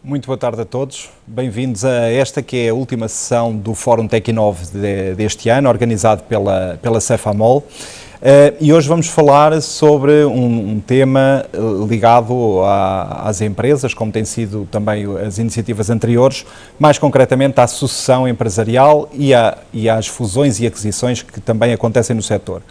Muito boa tarde a todos. Bem-vindos a esta que é a última sessão do Fórum Tec-Inove deste ano, organizado pela Cefamol. E hoje vamos falar sobre um tema ligado às empresas, como tem sido também as iniciativas anteriores, mais concretamente à sucessão empresarial e às fusões e aquisições que também acontecem no setor.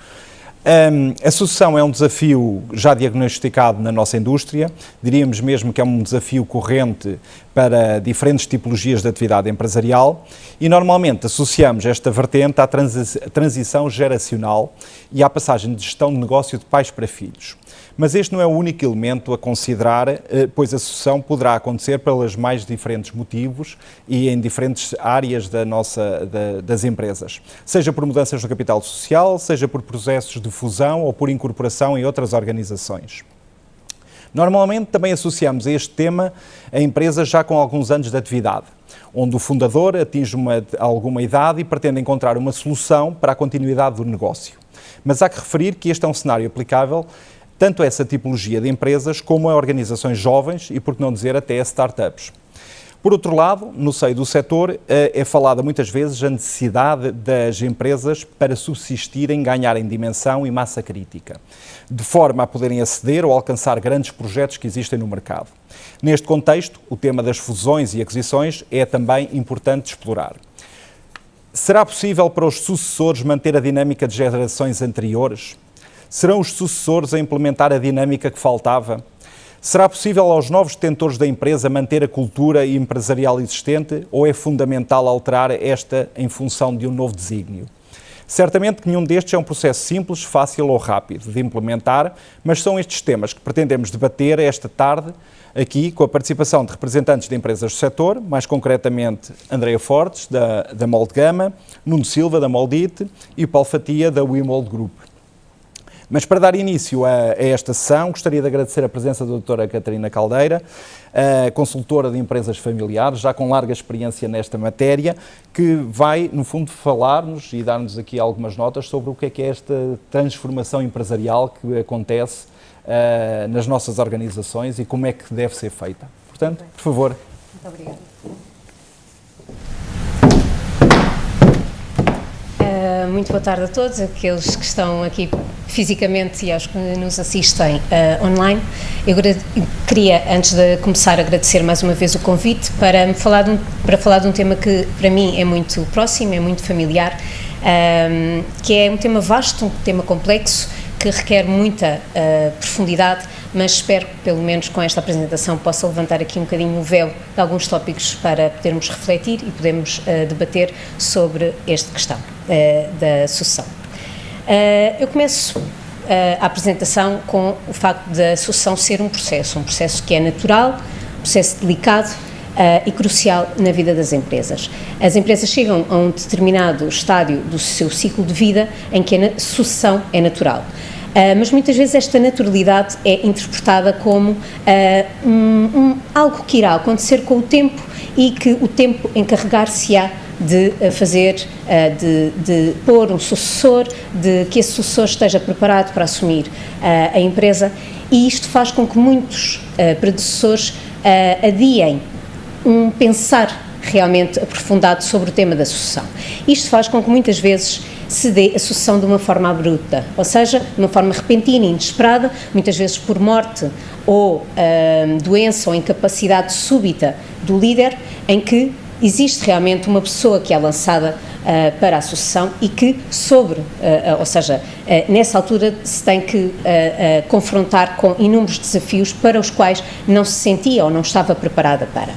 A sucessão é um desafio já diagnosticado na nossa indústria, diríamos mesmo que é um desafio corrente para diferentes tipologias de atividade empresarial e normalmente associamos esta vertente à transição geracional e à passagem de gestão de negócio de pais para filhos. Mas este não é o único elemento a considerar, pois a sucessão poderá acontecer pelos mais diferentes motivos e em diferentes áreas das empresas. Seja por mudanças no capital social, seja por processos de fusão ou por incorporação em outras organizações. Normalmente também associamos a este tema a empresas já com alguns anos de atividade, onde o fundador atinge alguma idade e pretende encontrar uma solução para a continuidade do negócio. Mas há que referir que este é um cenário aplicável tanto a essa tipologia de empresas como a organizações jovens e, por que não dizer, até a startups. Por outro lado, no seio do setor, é falada muitas vezes a necessidade das empresas para subsistirem, ganharem dimensão e massa crítica, de forma a poderem aceder ou alcançar grandes projetos que existem no mercado. Neste contexto, o tema das fusões e aquisições é também importante explorar. Será possível para os sucessores manter a dinâmica de gerações anteriores? Serão os sucessores a implementar a dinâmica que faltava? Será possível aos novos detentores da empresa manter a cultura empresarial existente ou é fundamental alterar esta em função de um novo desígnio? Certamente que nenhum destes é um processo simples, fácil ou rápido de implementar, mas são estes temas que pretendemos debater esta tarde, aqui com a participação de representantes de empresas do setor, mais concretamente Andreia Fortes, da Molde Gama, Nuno Silva, da Moldite e Paulo Fatia, da WeMold Group. Mas para dar início a esta sessão, gostaria de agradecer a presença da doutora Catarina Caldeira, consultora de empresas familiares, já com larga experiência nesta matéria, que vai, no fundo, falar-nos e dar-nos aqui algumas notas sobre o que é esta transformação empresarial que acontece nas nossas organizações e como é que deve ser feita. Portanto, por favor. Muito obrigada. Muito boa tarde a todos, aqueles que estão aqui fisicamente e aos que nos assistem online. Eu queria, antes de começar, agradecer mais uma vez o convite para falar de um tema que para mim é muito próximo, é muito familiar, que é um tema vasto, um tema complexo, que requer muita profundidade, mas espero que pelo menos com esta apresentação possa levantar aqui um bocadinho o véu de alguns tópicos para podermos refletir e podermos debater sobre esta questão da sucessão. Eu começo a apresentação com o facto da sucessão ser um processo que é natural, um processo delicado e crucial na vida das empresas. As empresas chegam a um determinado estádio do seu ciclo de vida em que a sucessão é natural. Mas muitas vezes esta naturalidade é interpretada como algo que irá acontecer com o tempo e que o tempo encarregar-se-á de fazer, de pôr um sucessor, de que esse sucessor esteja preparado para assumir a empresa, e isto faz com que muitos predecessores adiem um pensar realmente aprofundado sobre o tema da sucessão. Isto faz com que muitas vezes se dê a sucessão de uma forma abrupta, ou seja, de uma forma repentina e inesperada, muitas vezes por morte ou doença ou incapacidade súbita do líder, em que existe realmente uma pessoa que é lançada para a sucessão e que ou seja, nessa altura se tem que confrontar com inúmeros desafios para os quais não se sentia ou não estava preparada para.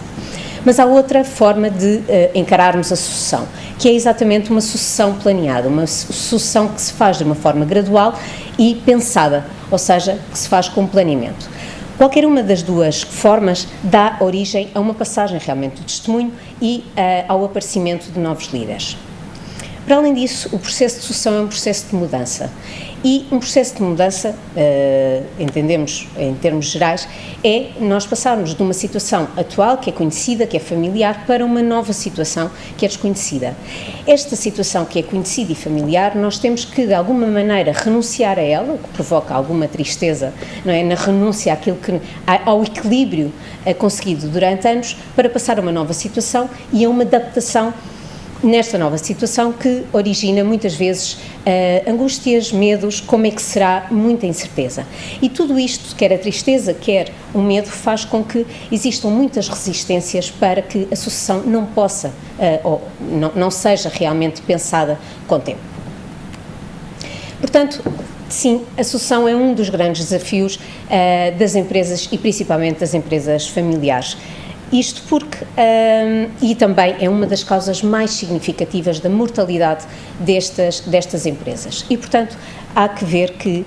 Mas há outra forma de encararmos a sucessão, que é exatamente uma sucessão planeada, uma sucessão que se faz de uma forma gradual e pensada, ou seja, que se faz com planeamento. Qualquer uma das duas formas dá origem a uma passagem realmente do testemunho e ao aparecimento de novos líderes. Para além disso, o processo de sucessão é um processo de mudança. E um processo de mudança, entendemos em termos gerais, é nós passarmos de uma situação atual, que é conhecida, que é familiar, para uma nova situação que é desconhecida. Esta situação que é conhecida e familiar, nós temos que, de alguma maneira, renunciar a ela, o que provoca alguma tristeza, não é? Na renúncia ao equilíbrio conseguido durante anos, para passar a uma nova situação e a uma adaptação nesta nova situação que origina muitas vezes angústias, medos, como é que será, muita incerteza. E tudo isto, quer a tristeza, quer o medo, faz com que existam muitas resistências para que a sucessão não possa, ou não seja realmente pensada com tempo. Portanto, sim, a sucessão é um dos grandes desafios das empresas e principalmente das empresas familiares. Isto porque, e também é uma das causas mais significativas da mortalidade destas empresas. E, portanto, há que ver que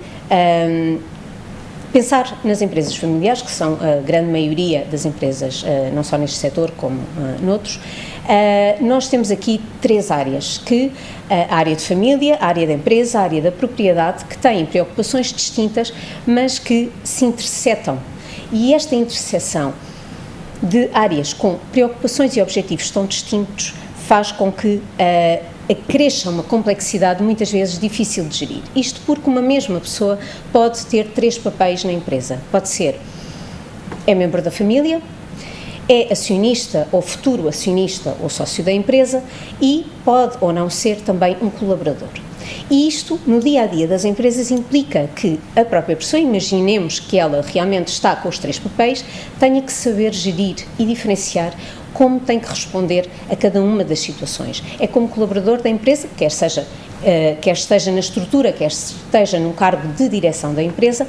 pensar nas empresas familiares, que são a grande maioria das empresas, não só neste setor como noutros, nós temos aqui 3 áreas, a área de família, a área da empresa, a área da propriedade, que têm preocupações distintas, mas que se intersetam. E esta interseção de áreas com preocupações e objetivos tão distintos faz com que acresça uma complexidade muitas vezes difícil de gerir. Isto porque uma mesma pessoa pode ter 3 papéis na empresa. Pode ser, é membro da família, é acionista ou futuro acionista ou sócio da empresa e pode ou não ser também um colaborador. E isto, no dia-a-dia das empresas, implica que a própria pessoa, imaginemos que ela realmente está com os 3 papéis, tenha que saber gerir e diferenciar como tem que responder a cada uma das situações. É como colaborador da empresa, quer esteja na estrutura, quer esteja num cargo de direção da empresa,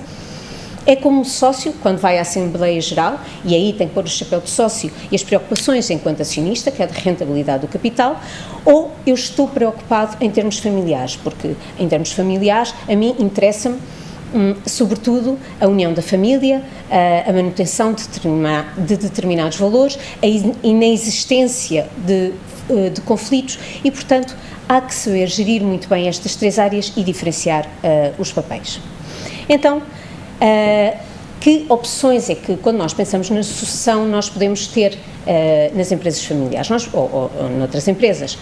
é como sócio, quando vai à Assembleia Geral, e aí tem que pôr o chapéu de sócio e as preocupações enquanto acionista, que é a de rentabilidade do capital, ou eu estou preocupado em termos familiares, porque em termos familiares a mim interessa-me, sobretudo, a união da família, a manutenção de determinados valores, a inexistência de conflitos e, portanto, há que saber gerir muito bem estas 3 áreas e diferenciar os papéis. Então, que opções é que, quando nós pensamos na sucessão, nós podemos ter nas empresas familiares, ou noutras empresas?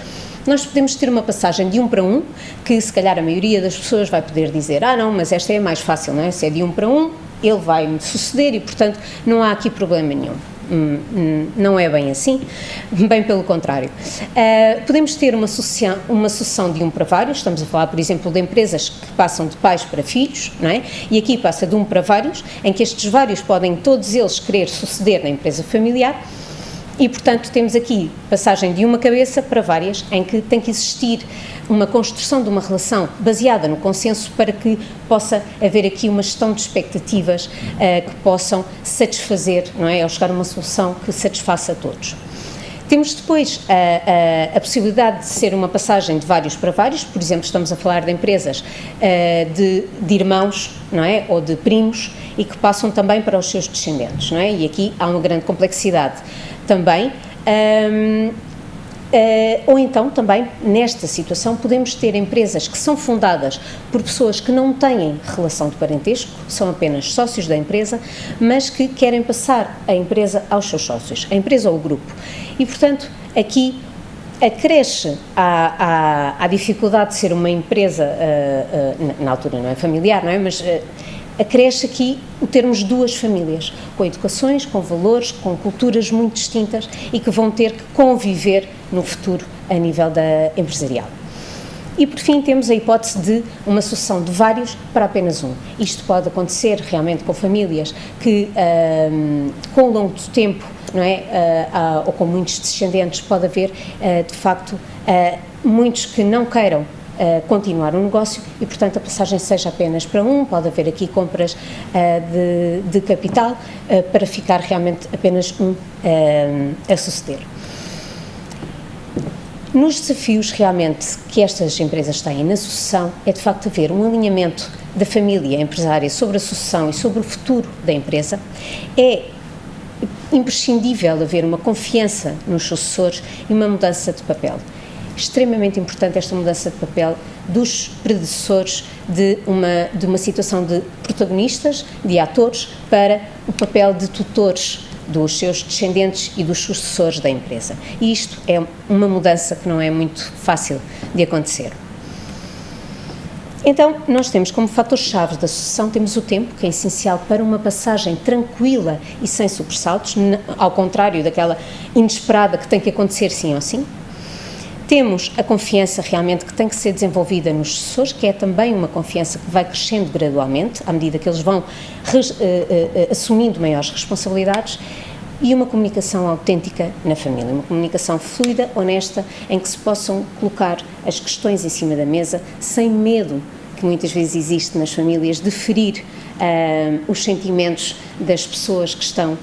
Nós podemos ter uma passagem de 1 para 1, que se calhar a maioria das pessoas vai poder dizer, não, mas esta é mais fácil, não é? Se é de 1 para 1, ele vai-me suceder e, portanto, não há aqui problema nenhum. Não é bem assim, bem pelo contrário. Podemos ter uma sucessão de 1 para vários, estamos a falar, por exemplo, de empresas que passam de pais para filhos, não é? E aqui passa de 1 para vários, em que estes vários podem todos eles querer suceder na empresa familiar e, portanto, temos aqui passagem de uma cabeça para várias, em que tem que existir uma construção de uma relação baseada no consenso para que possa haver aqui uma gestão de expectativas que possam satisfazer, não é? Ao chegar a uma solução que satisfaça a todos. Temos depois a possibilidade de ser uma passagem de vários para vários, por exemplo, estamos a falar de empresas de irmãos, não é? Ou de primos e que passam também para os seus descendentes, não é? E aqui há uma grande complexidade também. Ou então também nesta situação podemos ter empresas que são fundadas por pessoas que não têm relação de parentesco, são apenas sócios da empresa, mas que querem passar a empresa aos seus sócios, a empresa ou o grupo. E, portanto, aqui acresce à dificuldade de ser uma empresa, na altura não é familiar, não é? Mas acresce aqui o termos 2 famílias, com educações, com valores, com culturas muito distintas e que vão ter que conviver no futuro a nível empresarial. E, por fim, temos a hipótese de uma sucessão de vários para apenas um. Isto pode acontecer realmente com famílias que, com o longo do tempo, não é, ou com muitos descendentes, pode haver, de facto, muitos que não queiram continuar o negócio e, portanto, a passagem seja apenas para um, pode haver aqui compras de capital para ficar realmente apenas um a suceder. Nos desafios realmente que estas empresas têm na sucessão é de facto haver um alinhamento da família empresária sobre a sucessão e sobre o futuro da empresa. É imprescindível haver uma confiança nos sucessores e uma mudança de papel. extremamente importante esta mudança de papel dos predecessores de uma situação de protagonistas, de atores, para o papel de tutores dos seus descendentes e dos sucessores da empresa. E isto é uma mudança que não é muito fácil de acontecer. Então, nós temos como fatores-chave da sucessão, temos o tempo, que é essencial para uma passagem tranquila e sem sobressaltos, ao contrário daquela inesperada que tem que acontecer sim ou sim. Temos a confiança realmente que tem que ser desenvolvida nos sucessores, que é também uma confiança que vai crescendo gradualmente, à medida que eles vão assumindo maiores responsabilidades, e uma comunicação autêntica na família, uma comunicação fluida, honesta, em que se possam colocar as questões em cima da mesa, sem medo, que muitas vezes existe nas famílias, de ferir os sentimentos das pessoas que estão,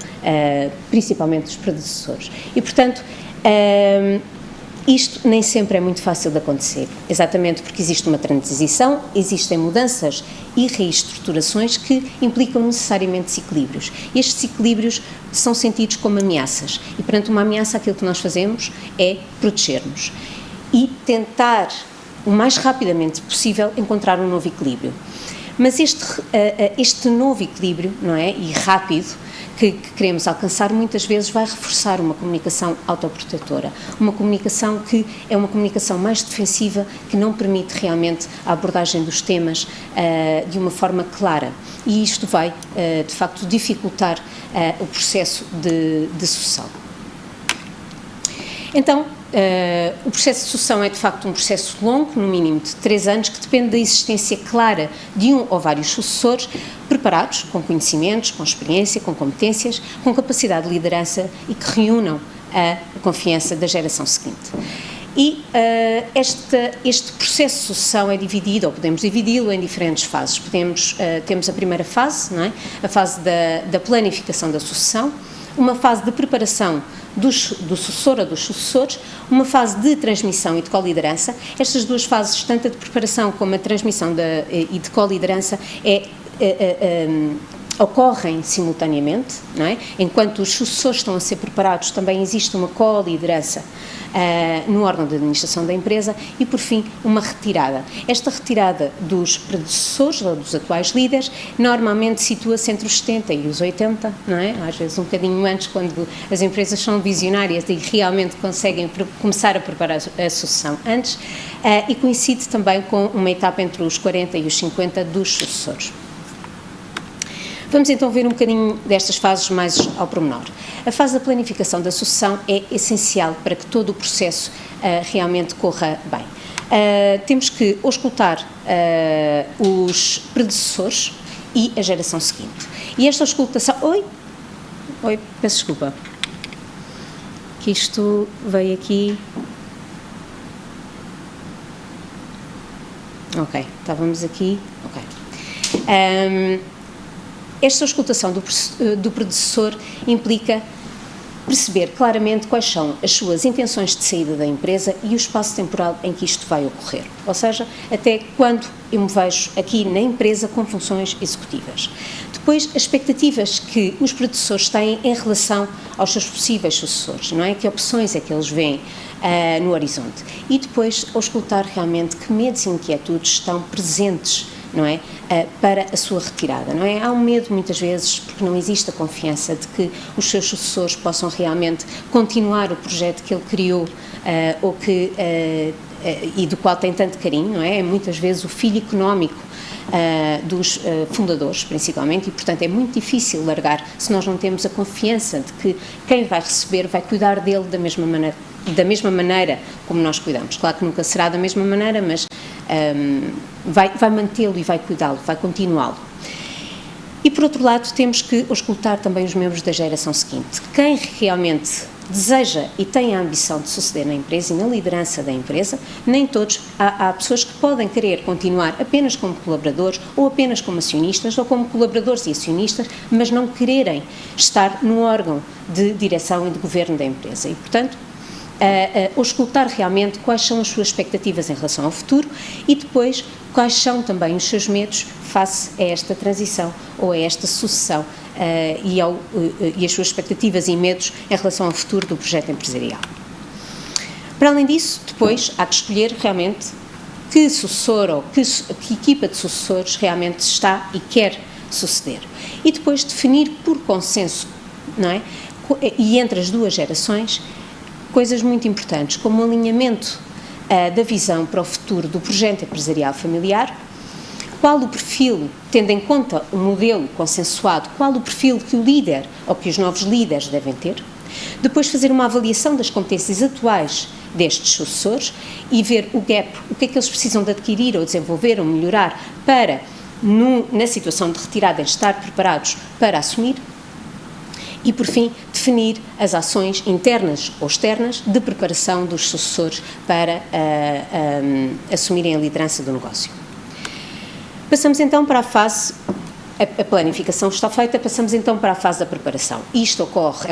principalmente dos predecessores. E, portanto, isto nem sempre é muito fácil de acontecer, exatamente porque existe uma transição, existem mudanças e reestruturações que implicam necessariamente desequilíbrios. E estes desequilíbrios são sentidos como ameaças, e perante uma ameaça aquilo que nós fazemos é proteger-nos e tentar, o mais rapidamente possível, encontrar um novo equilíbrio. Mas este novo equilíbrio, não é, e rápido, que queremos alcançar, muitas vezes vai reforçar uma comunicação autoprotetora, uma comunicação que é uma comunicação mais defensiva, que não permite realmente a abordagem dos temas de uma forma clara, e isto vai, de facto, dificultar o processo de sucessão. Então, o processo de sucessão é de facto um processo longo, no mínimo de 3 anos, que depende da existência clara de um ou vários sucessores preparados, com conhecimentos, com experiência, com competências, com capacidade de liderança e que reúnam a confiança da geração seguinte. E este processo de sucessão é dividido, ou podemos dividi-lo em diferentes fases. Temos a primeira fase, não é? A fase da planificação da sucessão, uma fase de preparação do sucessor ou dos sucessores, uma fase de transmissão e de coliderança. Estas duas fases, tanto a de preparação como a de transmissão e de coliderança, ocorrem simultaneamente, não é? Enquanto os sucessores estão a ser preparados, também existe uma coliderança no órgão de administração da empresa e, por fim, uma retirada. Esta retirada dos predecessores ou dos atuais líderes normalmente situa-se entre os 70 e os 80, não é? Às vezes um bocadinho antes, quando as empresas são visionárias e realmente conseguem começar a preparar a sucessão antes, e coincide também com uma etapa entre os 40 e os 50 dos sucessores. Vamos então ver um bocadinho destas fases mais ao pormenor. A fase da planificação da sucessão é essencial para que todo o processo realmente corra bem. Temos que auscultar os predecessores e a geração seguinte. E esta auscultação... Oi, peço desculpa. Que isto veio aqui... Ok, estávamos aqui... Ok. Esta auscultação do predecessor implica perceber claramente quais são as suas intenções de saída da empresa e o espaço temporal em que isto vai ocorrer, ou seja, até quando eu me vejo aqui na empresa com funções executivas. Depois, as expectativas que os predecessores têm em relação aos seus possíveis sucessores, não é? Que opções é que eles veem no horizonte. E depois, auscultar realmente que medos e inquietudes estão presentes, não é, para a sua retirada, não é? Há um medo muitas vezes porque não existe a confiança de que os seus sucessores possam realmente continuar o projeto que ele criou e do qual tem tanto carinho, não é? É muitas vezes o filho económico dos fundadores, principalmente, e portanto é muito difícil largar se nós não temos a confiança de que quem vai receber vai cuidar dele da mesma maneira como nós cuidamos. Claro que nunca será da mesma maneira, mas vai mantê-lo e vai cuidá-lo, vai continuá-lo. E por outro lado temos que auscultar também os membros da geração seguinte. Quem realmente deseja e tem a ambição de suceder na empresa e na liderança da empresa, nem todos, há pessoas que podem querer continuar apenas como colaboradores ou apenas como acionistas ou como colaboradores e acionistas, mas não quererem estar no órgão de direção e de governo da empresa. E, portanto, auscultar realmente quais são as suas expectativas em relação ao futuro e depois quais são também os seus medos face a esta transição ou a esta sucessão e as suas expectativas e medos em relação ao futuro do projeto empresarial. Para além disso, depois há que escolher realmente que sucessor ou que equipa de sucessores realmente está e quer suceder. E depois definir por consenso, não é? E entre as duas gerações, coisas muito importantes, como o alinhamento da visão para o futuro do projeto empresarial familiar, qual o perfil, tendo em conta o modelo consensuado, qual o perfil que o líder ou que os novos líderes devem ter, depois fazer uma avaliação das competências atuais destes sucessores e ver o gap, o que é que eles precisam de adquirir ou desenvolver ou melhorar para, na situação de retirada, estar preparados para assumir. E, por fim, definir as ações internas ou externas de preparação dos sucessores para assumirem a liderança do negócio. Passamos então para a fase, a planificação está feita, passamos então para a fase da preparação. Isto ocorre,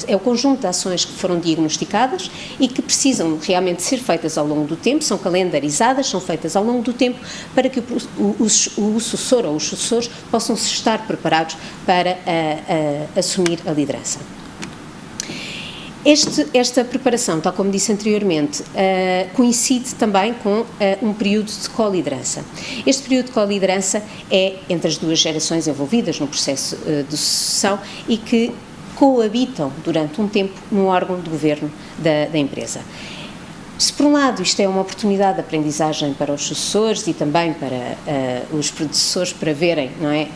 é o conjunto de ações que foram diagnosticadas e que precisam realmente ser feitas ao longo do tempo, são calendarizadas, são feitas ao longo do tempo para que o sucessor ou os sucessores possam estar preparados para assumir a liderança. Esta preparação, tal como disse anteriormente, coincide também com um período de co-liderança. Este período de co-liderança é entre as duas gerações envolvidas no processo de sucessão e que coabitam durante um tempo no órgão de governo da empresa. Se por um lado isto é uma oportunidade de aprendizagem para os sucessores e também para os predecessores para verem, não é,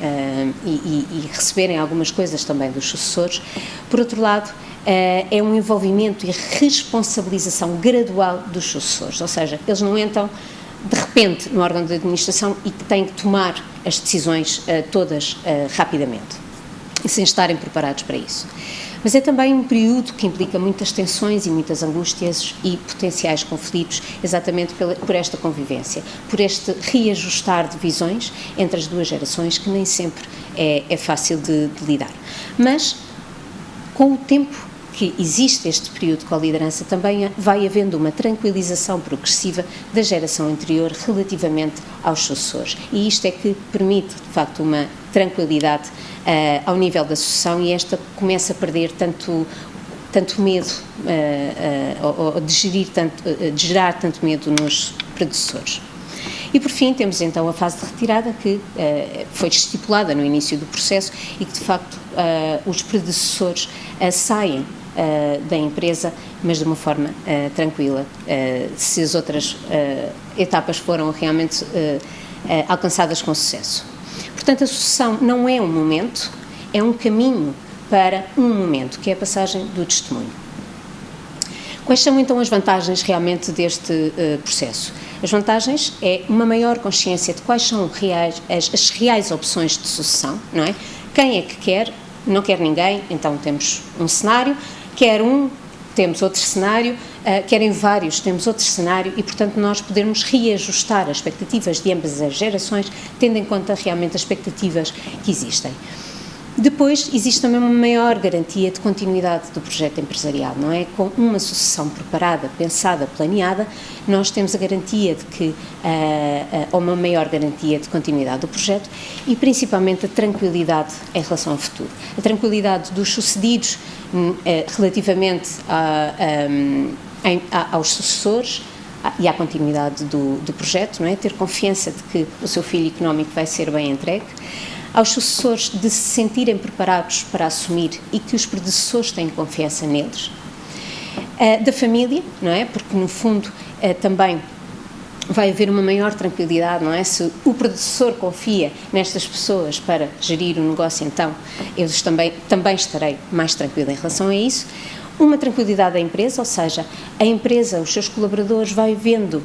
e receberem algumas coisas também dos sucessores, por outro lado é um envolvimento e responsabilização gradual dos sucessores, ou seja, eles não entram de repente no órgão de administração e têm que tomar as decisões todas rapidamente e sem estarem preparados para isso. Mas é também um período que implica muitas tensões e muitas angústias e potenciais conflitos, exatamente por esta convivência, por este reajustar de visões entre as duas gerações, que nem sempre é fácil de lidar. Mas, com o tempo que existe este período de co-liderança, também vai havendo uma tranquilização progressiva da geração anterior relativamente aos sucessores. E isto é que permite, de facto, uma tranquilidade ao nível da sucessão, e esta começa a perder tanto medo, ou de gerar tanto medo nos predecessores. E, por fim, temos então a fase de retirada, que foi estipulada no início do processo e que, de facto, os predecessores saem da empresa, mas de uma forma tranquila, se as outras etapas foram realmente alcançadas com sucesso. Portanto, a sucessão não é um momento, é um caminho para um momento, que é a passagem do testemunho. Quais são então as vantagens realmente deste processo? As vantagens é uma maior consciência de quais são as reais opções de sucessão, não é? Quem é que quer? Não quer ninguém, então temos um cenário, quer um, temos outro cenário, querem vários, temos outro cenário, e, portanto, nós podemos reajustar as expectativas de ambas as gerações, tendo em conta realmente as expectativas que existem. Depois, existe também uma maior garantia de continuidade do projeto empresarial, não é? Com uma sucessão preparada, pensada, planeada, nós temos a garantia de que, ou uma maior garantia de continuidade do projeto, e principalmente a tranquilidade em relação ao futuro. A tranquilidade dos sucedidos relativamente aos sucessores e à continuidade do projeto, não é? Ter confiança de que o seu filho económico vai ser bem entregue, aos sucessores de se sentirem preparados para assumir e que os predecessores têm confiança neles, da família, não é? Porque, no fundo, também vai haver uma maior tranquilidade, não é? Se o predecessor confia nestas pessoas para gerir o negócio, então eu também estarei mais tranquila em relação a isso. Uma tranquilidade da empresa, ou seja, a empresa, os seus colaboradores, vai vendo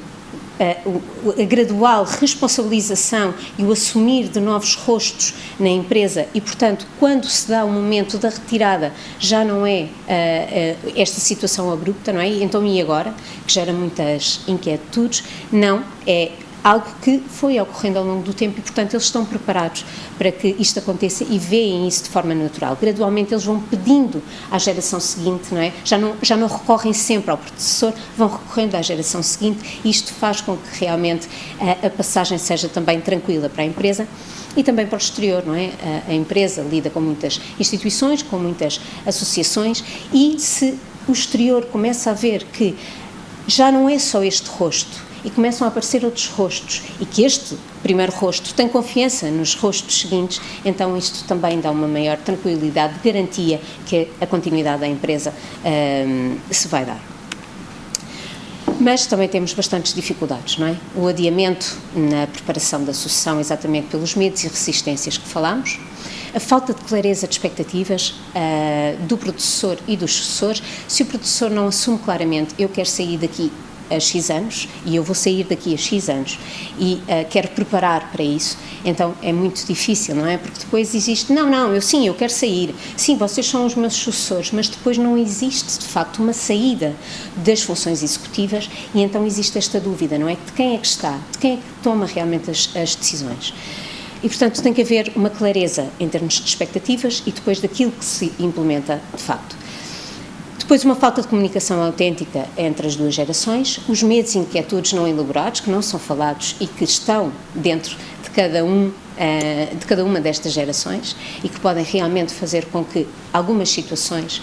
a gradual responsabilização e o assumir de novos rostos na empresa e, portanto, quando se dá o momento da retirada, já não é esta situação abrupta, não é? Então, e agora? Que gera muitas inquietudes. Não, é algo que foi ocorrendo ao longo do tempo e, portanto, eles estão preparados para que isto aconteça e veem isso de forma natural. Gradualmente eles vão pedindo à geração seguinte, não é? Já não recorrem sempre ao predecessor, vão recorrendo à geração seguinte, e isto faz com que realmente a passagem seja também tranquila para a empresa e também para o exterior, não é? A empresa lida com muitas instituições, com muitas associações, e se o exterior começa a ver que já não é só este rosto, e começam a aparecer outros rostos, e que este primeiro rosto tem confiança nos rostos seguintes, então isto também dá uma maior tranquilidade, garantia que a continuidade da empresa se vai dar. Mas também temos bastantes dificuldades, não é? O adiamento na preparação da sucessão, exatamente pelos medos e resistências que falámos, a falta de clareza de expectativas do predecessor e dos sucessores. Se o predecessor não assume claramente, eu quero sair daqui a X anos e eu vou sair daqui a X anos e quero preparar para isso, então é muito difícil, não é? Porque depois existe, eu quero sair, sim, vocês são os meus sucessores, mas depois não existe de facto uma saída das funções executivas e então existe esta dúvida, não é? De quem é que está, de quem é que toma realmente as decisões. E, portanto, tem que haver uma clareza em termos de expectativas e depois daquilo que se implementa de facto. Depois, uma falta de comunicação autêntica entre as duas gerações, os medos e inquietudes não elaborados, que não são falados e que estão dentro de cada uma destas gerações e que podem realmente fazer com que algumas situações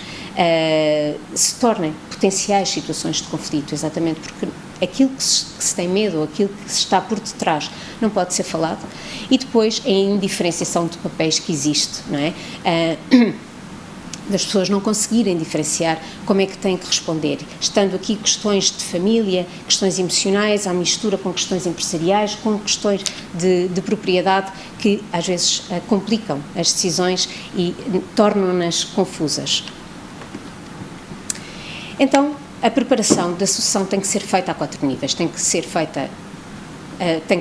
se tornem potenciais situações de conflito, exatamente porque aquilo que se tem medo ou aquilo que se está por detrás não pode ser falado. E depois a indiferenciação de papéis que existe, não é? Das pessoas não conseguirem diferenciar como é que têm que responder, estando aqui questões de família, questões emocionais, à mistura com questões empresariais, com questões de propriedade que às vezes complicam as decisões e tornam-nas confusas. Então, a preparação da sucessão tem que ser feita a 4 níveis, tem que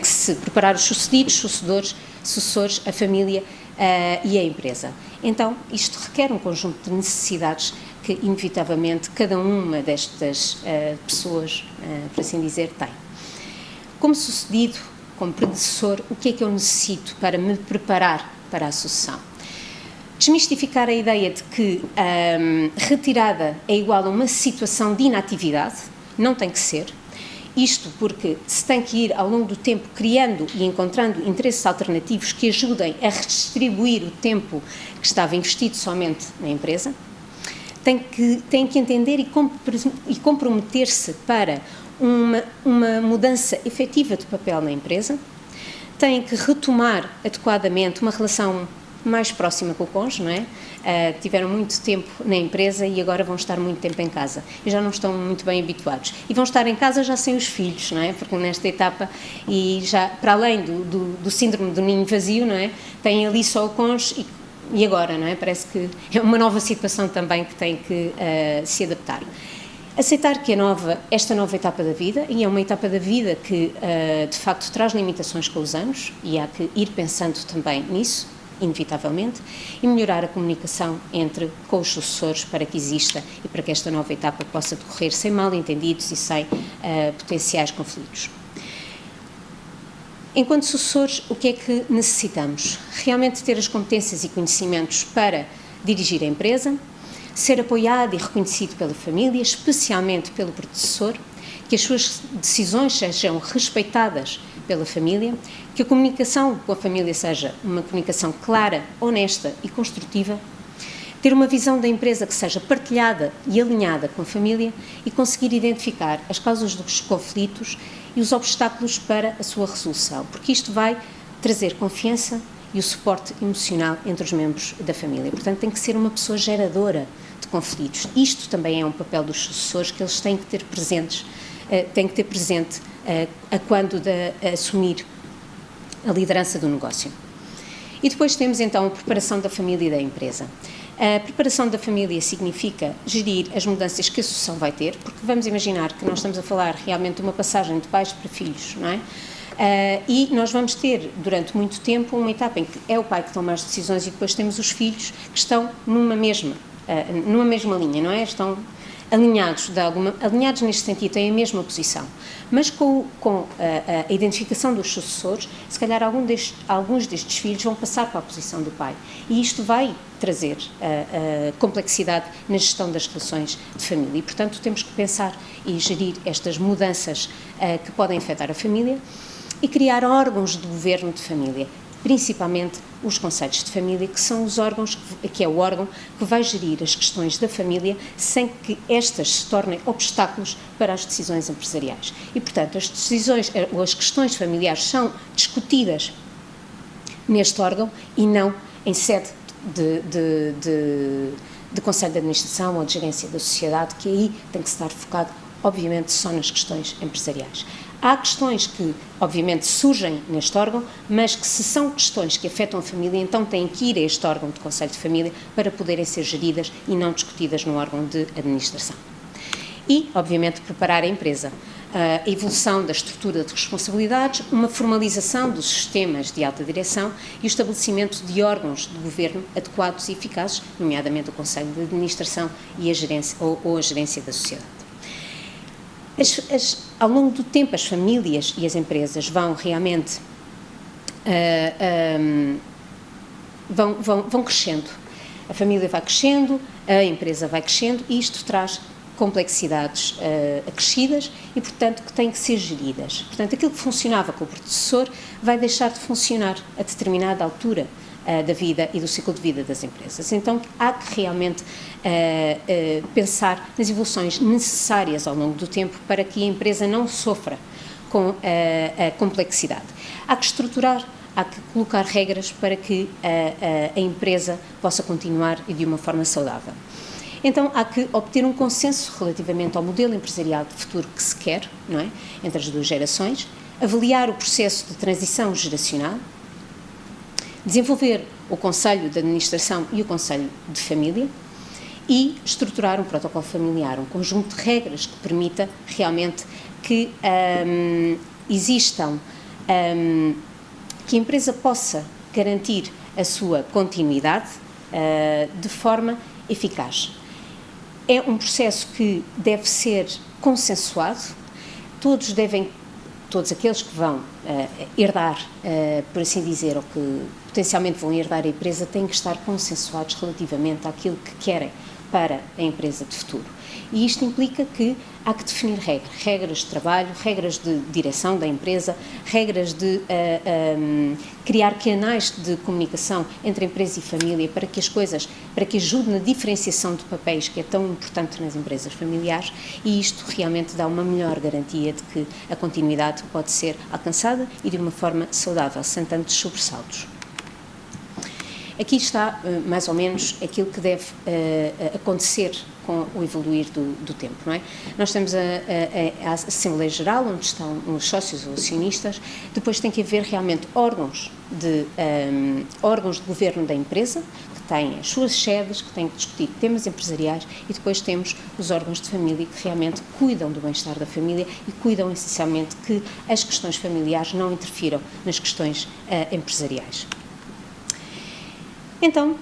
se preparar os sucedidos, sucessores, a família e a empresa. Então, isto requer um conjunto de necessidades que, inevitavelmente, cada uma destas pessoas, por assim dizer, tem. Como sucedido, como predecessor, o que é que eu necessito para me preparar para a sucessão? Desmistificar a ideia de que retirada é igual a uma situação de inatividade, não tem que ser. Isto porque se tem que ir ao longo do tempo criando e encontrando interesses alternativos que ajudem a redistribuir o tempo que estava investido somente na empresa. Tem que entender e comprometer-se para uma mudança efetiva de papel na empresa. Tem que retomar adequadamente uma relação mais próxima com o cônjuge, não é? Tiveram muito tempo na empresa e agora vão estar muito tempo em casa e já não estão muito bem habituados e vão estar em casa já sem os filhos, não é? Porque nesta etapa e já para além do síndrome do ninho vazio, não é? Têm ali só o cônjuge e agora, não é? Parece que é uma nova situação também que tem que se adaptar. Aceitar que esta nova etapa da vida, e é uma etapa da vida que de facto traz limitações com os anos e há que ir pensando também nisso, inevitavelmente, e melhorar a comunicação com os sucessores para que exista e para que esta nova etapa possa decorrer sem mal-entendidos e sem potenciais conflitos. Enquanto sucessores, o que é que necessitamos? Realmente ter as competências e conhecimentos para dirigir a empresa, ser apoiado e reconhecido pela família, especialmente pelo predecessor, que as suas decisões sejam respeitadas pela família, que a comunicação com a família seja uma comunicação clara, honesta e construtiva, ter uma visão da empresa que seja partilhada e alinhada com a família e conseguir identificar as causas dos conflitos e os obstáculos para a sua resolução, porque isto vai trazer confiança e o suporte emocional entre os membros da família. Portanto, tem que ser uma pessoa geradora de conflitos. Isto também é um papel dos sucessores que eles têm que ter presente a quando de assumir a liderança do negócio. E depois temos então a preparação da família e da empresa. A preparação da família significa gerir as mudanças que a sucessão vai ter, porque vamos imaginar que nós estamos a falar realmente de uma passagem de pais para filhos, não é? E nós vamos ter, durante muito tempo, uma etapa em que é o pai que toma as decisões e depois temos os filhos que estão numa mesma linha, não é? Estão alinhados neste sentido, têm a mesma posição. Mas com a identificação dos sucessores, se calhar alguns destes filhos vão passar para a posição do pai. E isto vai trazer complexidade na gestão das relações de família. E, portanto, temos que pensar e gerir estas mudanças que podem afetar a família e criar órgãos de governo de família. principalmente os conselhos de família, que são os órgãos, que é o órgão que vai gerir as questões da família sem que estas se tornem obstáculos para as decisões empresariais. E, portanto, as decisões ou as questões familiares são discutidas neste órgão e não em sede de Conselho de Administração ou de Gerência da Sociedade, que aí tem que estar focado, obviamente, só nas questões empresariais. Há questões que, obviamente, surgem neste órgão, mas que se são questões que afetam a família, então têm que ir a este órgão de Conselho de Família para poderem ser geridas e não discutidas no órgão de administração. E, obviamente, preparar a empresa. A evolução da estrutura de responsabilidades, uma formalização dos sistemas de alta direção e o estabelecimento de órgãos de governo adequados e eficazes, nomeadamente o Conselho de Administração e a gerência, ou a Gerência da Sociedade. Ao longo do tempo, as famílias e as empresas vão realmente vão crescendo. A família vai crescendo, a empresa vai crescendo e isto traz complexidades acrescidas e, portanto, que têm que ser geridas. Portanto, aquilo que funcionava com o predecessor vai deixar de funcionar a determinada altura da vida e do ciclo de vida das empresas. Então, há que realmente pensar nas evoluções necessárias ao longo do tempo para que a empresa não sofra com a complexidade. Há que estruturar, há que colocar regras para que a empresa possa continuar e de uma forma saudável. Então, há que obter um consenso relativamente ao modelo empresarial de futuro que se quer, não é? Entre as duas gerações, avaliar o processo de transição geracional, desenvolver o Conselho de Administração e o Conselho de Família e estruturar um protocolo familiar, um conjunto de regras que permita realmente que existam, que a empresa possa garantir a sua continuidade de forma eficaz. É um processo que deve ser consensuado, todos aqueles que vão herdar, por assim dizer, ou que potencialmente vão herdar a empresa, têm que estar consensuados relativamente àquilo que querem para a empresa de futuro. E isto implica que há que definir regras de trabalho, regras de direção da empresa, regras de criar canais de comunicação entre empresa e família para que ajude na diferenciação de papéis, que é tão importante nas empresas familiares, e isto realmente dá uma melhor garantia de que a continuidade pode ser alcançada e de uma forma saudável, sem tantos sobressaltos. Aqui está, mais ou menos, aquilo que deve acontecer com o evoluir do tempo, não é? Nós temos a Assembleia Geral, onde estão os sócios ou acionistas, depois tem que haver realmente órgãos de governo da empresa, que têm as suas sedes, que têm que discutir temas empresariais, e depois temos os órgãos de família que realmente cuidam do bem-estar da família e cuidam essencialmente que as questões familiares não interfiram nas questões empresariais. Então,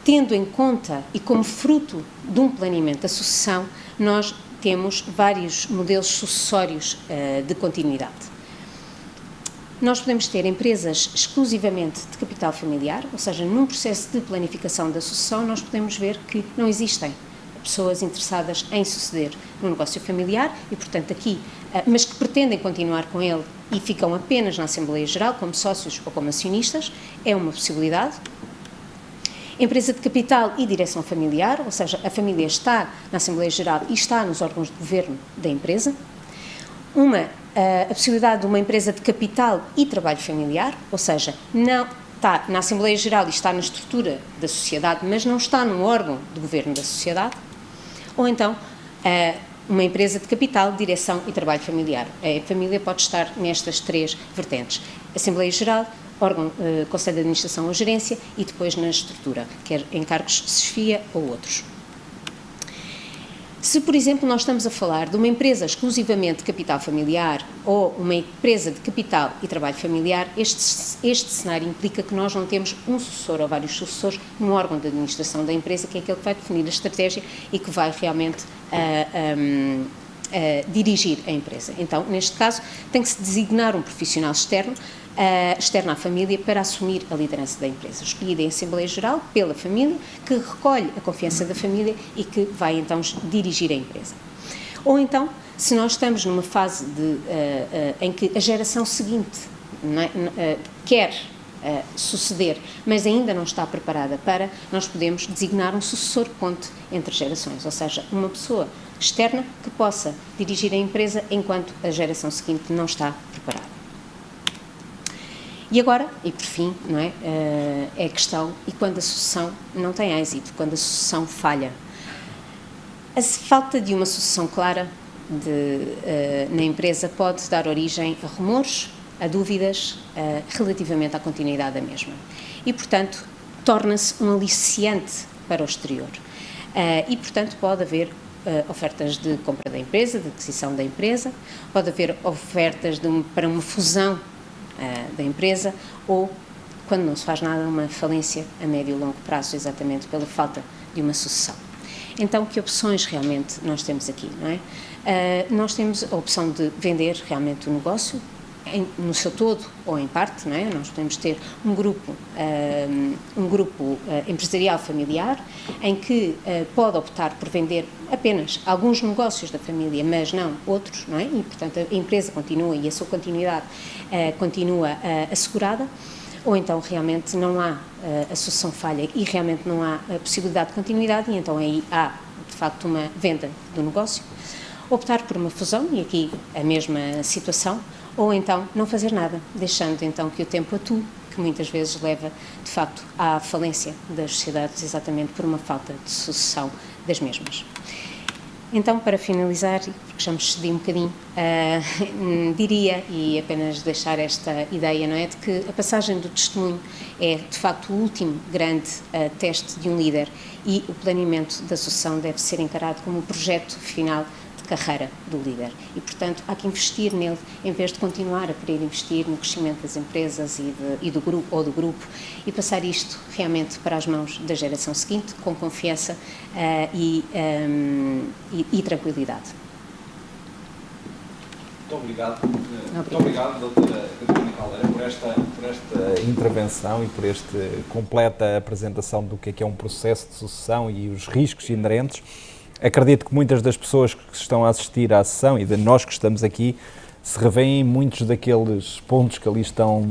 tendo em conta e como fruto de um planeamento da sucessão, nós temos vários modelos sucessórios de continuidade. Nós podemos ter empresas exclusivamente de capital familiar, ou seja, num processo de planificação da sucessão, nós podemos ver que não existem pessoas interessadas em suceder no negócio familiar e, portanto, aqui, mas que pretendem continuar com ele e ficam apenas na Assembleia Geral como sócios ou como acionistas, é uma possibilidade. Empresa de capital e direção familiar, ou seja, a família está na Assembleia Geral e está nos órgãos de governo da empresa. A possibilidade de uma empresa de capital e trabalho familiar, ou seja, não está na Assembleia Geral e está na estrutura da sociedade, mas não está no órgão de governo da sociedade. Ou então, uma empresa de capital, direção e trabalho familiar. A família pode estar nestas três vertentes: Assembleia Geral, órgão, Conselho de Administração ou Gerência e depois na estrutura, quer em cargos de chefia ou outros. Se, por exemplo, nós estamos a falar de uma empresa exclusivamente de capital familiar ou uma empresa de capital e trabalho familiar, este cenário implica que nós não temos um sucessor ou vários sucessores no órgão de administração da empresa, que é aquele que vai definir a estratégia e que vai realmente dirigir a empresa. Então, neste caso, tem que se designar um profissional externo à família para assumir a liderança da empresa, escolhida em Assembleia Geral pela família, que recolhe a confiança da família e que vai então dirigir a empresa. Ou então, se nós estamos numa fase em que a geração seguinte quer suceder, mas ainda não está preparada para, nós podemos designar um sucessor ponte entre gerações, ou seja, uma pessoa externa que possa dirigir a empresa enquanto a geração seguinte não está preparada. E agora, e por fim, não é, é a questão, e quando a sucessão não tem êxito, quando a sucessão falha. A falta de uma sucessão clara na empresa pode dar origem a rumores, a dúvidas relativamente à continuidade da mesma. E, portanto, torna-se um aliciante para o exterior. E, portanto, pode haver ofertas de compra da empresa, de aquisição da empresa, pode haver ofertas para uma fusão da empresa, ou, quando não se faz nada, uma falência a médio e longo prazo, exatamente pela falta de uma sucessão. Então, que opções realmente nós temos aqui, não é? Nós temos a opção de vender realmente o negócio, no seu todo ou em parte, não é? Nós podemos ter um grupo empresarial familiar em que pode optar por vender apenas alguns negócios da família, mas não outros, não é? E, portanto, a empresa continua e a sua continuidade continua assegurada, ou então realmente não há a sucessão falha e realmente não há a possibilidade de continuidade, e então aí há, de facto, uma venda do negócio. Optar por uma fusão, e aqui a mesma situação, ou então não fazer nada, deixando então que o tempo atue, que muitas vezes leva, de facto, à falência das sociedades, exatamente por uma falta de sucessão das mesmas. Então, para finalizar, porque já me excedi um bocadinho, diria, e apenas deixar esta ideia, não é, de que a passagem do testemunho é, de facto, o último grande teste de um líder, e o planeamento da sucessão deve ser encarado como o projeto final carreira do líder, e, portanto, há que investir nele em vez de continuar a querer investir no crescimento das empresas e do grupo, e passar isto realmente para as mãos da geração seguinte com confiança e tranquilidade. Muito obrigado. Muito obrigado, doutora Catarina Caldeira, por esta intervenção e por esta completa apresentação do que é um processo de sucessão e os riscos inerentes. Acredito que muitas das pessoas que estão a assistir à sessão e de nós que estamos aqui se revêem em muitos daqueles pontos que ali estão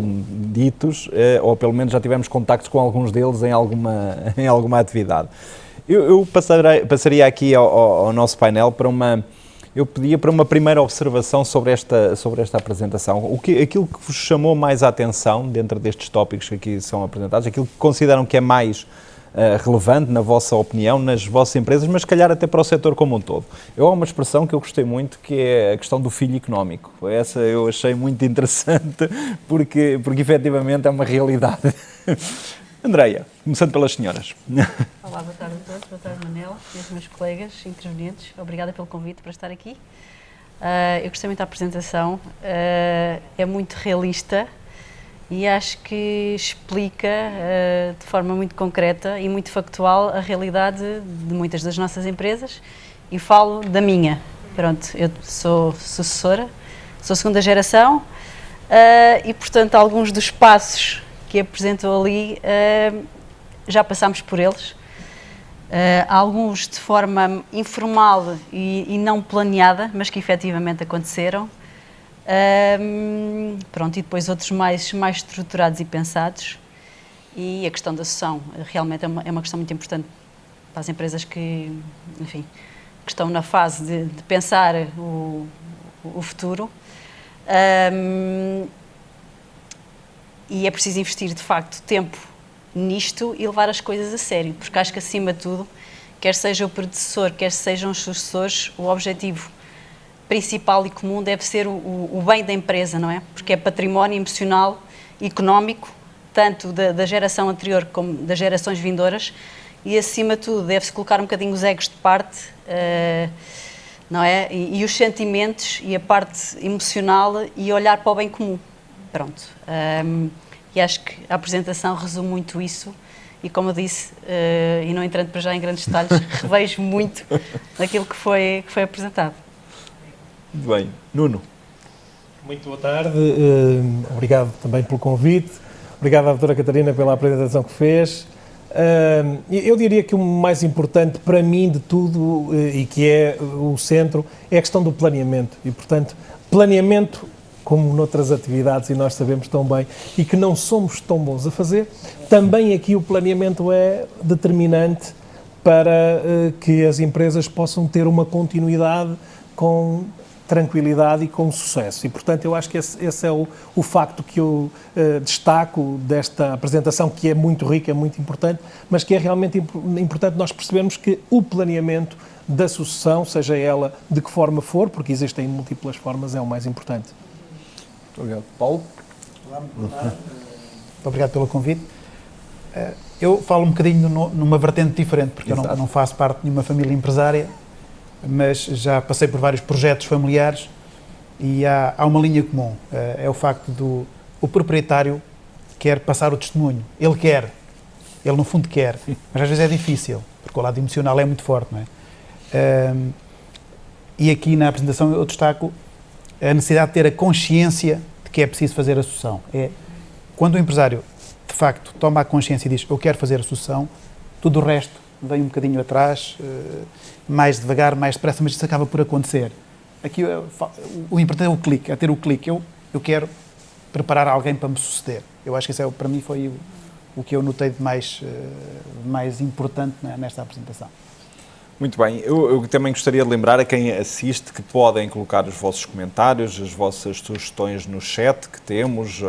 ditos, ou pelo menos já tivemos contactos com alguns deles em alguma atividade. Eu passaria aqui ao nosso painel eu pedia para uma primeira observação sobre esta apresentação. Aquilo que vos chamou mais a atenção dentro destes tópicos que aqui são apresentados, aquilo que consideram que é mais relevante, na vossa opinião, nas vossas empresas, mas se calhar até para o setor como um todo. Há uma expressão que eu gostei muito, que é a questão do filho económico. Essa eu achei muito interessante, porque efetivamente é uma realidade. Andreia, começando pelas senhoras. Olá, boa tarde a todos, boa tarde Manela e aos meus colegas intervenientes. Obrigada pelo convite para estar aqui. Eu gostei muito da apresentação, é muito realista, e acho que explica de forma muito concreta e muito factual a realidade de muitas das nossas empresas, e falo da minha. Pronto, eu sou sucessora, sou segunda geração, e portanto alguns dos passos que apresentou ali já passámos por eles, alguns de forma informal e não planeada, mas que efetivamente aconteceram. Pronto, e depois outros mais estruturados e pensados, e a questão da sucessão realmente é uma questão muito importante para as empresas que, enfim, que estão na fase de pensar o futuro, e é preciso investir de facto tempo nisto e levar as coisas a sério, porque acho que acima de tudo, quer seja o predecessor, quer sejam os sucessores, o objetivo principal e comum deve ser o bem da empresa, não é? Porque é património emocional e económico, tanto da geração anterior como das gerações vindouras, e acima de tudo deve-se colocar um bocadinho os egos de parte, não é? E os sentimentos e a parte emocional, e olhar para o bem comum. Pronto. E acho que a apresentação resume muito isso, e como eu disse, e não entrando para já em grandes detalhes, revejo muito daquilo que foi apresentado. Muito bem. Nuno. Muito boa tarde, obrigado também pelo convite, obrigado à doutora Catarina pela apresentação que fez. Eu diria que o mais importante para mim de tudo, e que é o centro, é a questão do planeamento, e portanto, planeamento como noutras atividades, e nós sabemos tão bem, e que não somos tão bons a fazer, também aqui o planeamento é determinante para que as empresas possam ter uma continuidade com tranquilidade e com sucesso. E, portanto, eu acho que esse é o facto que eu destaco desta apresentação, que é muito rica, é muito importante, mas que é realmente importante nós percebermos que o planeamento da sucessão, seja ela de que forma for, porque existem múltiplas formas, é o mais importante. Muito obrigado. Paulo? Olá, muito obrigado pelo convite. Eu falo um bocadinho numa vertente diferente, porque eu não faço parte de nenhuma família empresária, mas já passei por vários projetos familiares e há uma linha comum. É o facto o proprietário quer passar o testemunho. Ele no fundo quer, mas às vezes é difícil, porque o lado emocional é muito forte, não é? E aqui na apresentação eu destaco a necessidade de ter a consciência de que é preciso fazer a sucessão. Quando o empresário, de facto, toma a consciência e diz eu quero fazer a sucessão, tudo o resto vem um bocadinho atrás, mais devagar, mais depressa, mas isso acaba por acontecer. Aqui o importante é o clique, é ter o clique. Eu quero preparar alguém para me suceder. Eu acho que isso para mim foi o que eu notei de mais importante nesta apresentação. Muito bem, eu também gostaria de lembrar a quem assiste que podem colocar os vossos comentários, as vossas sugestões no chat que temos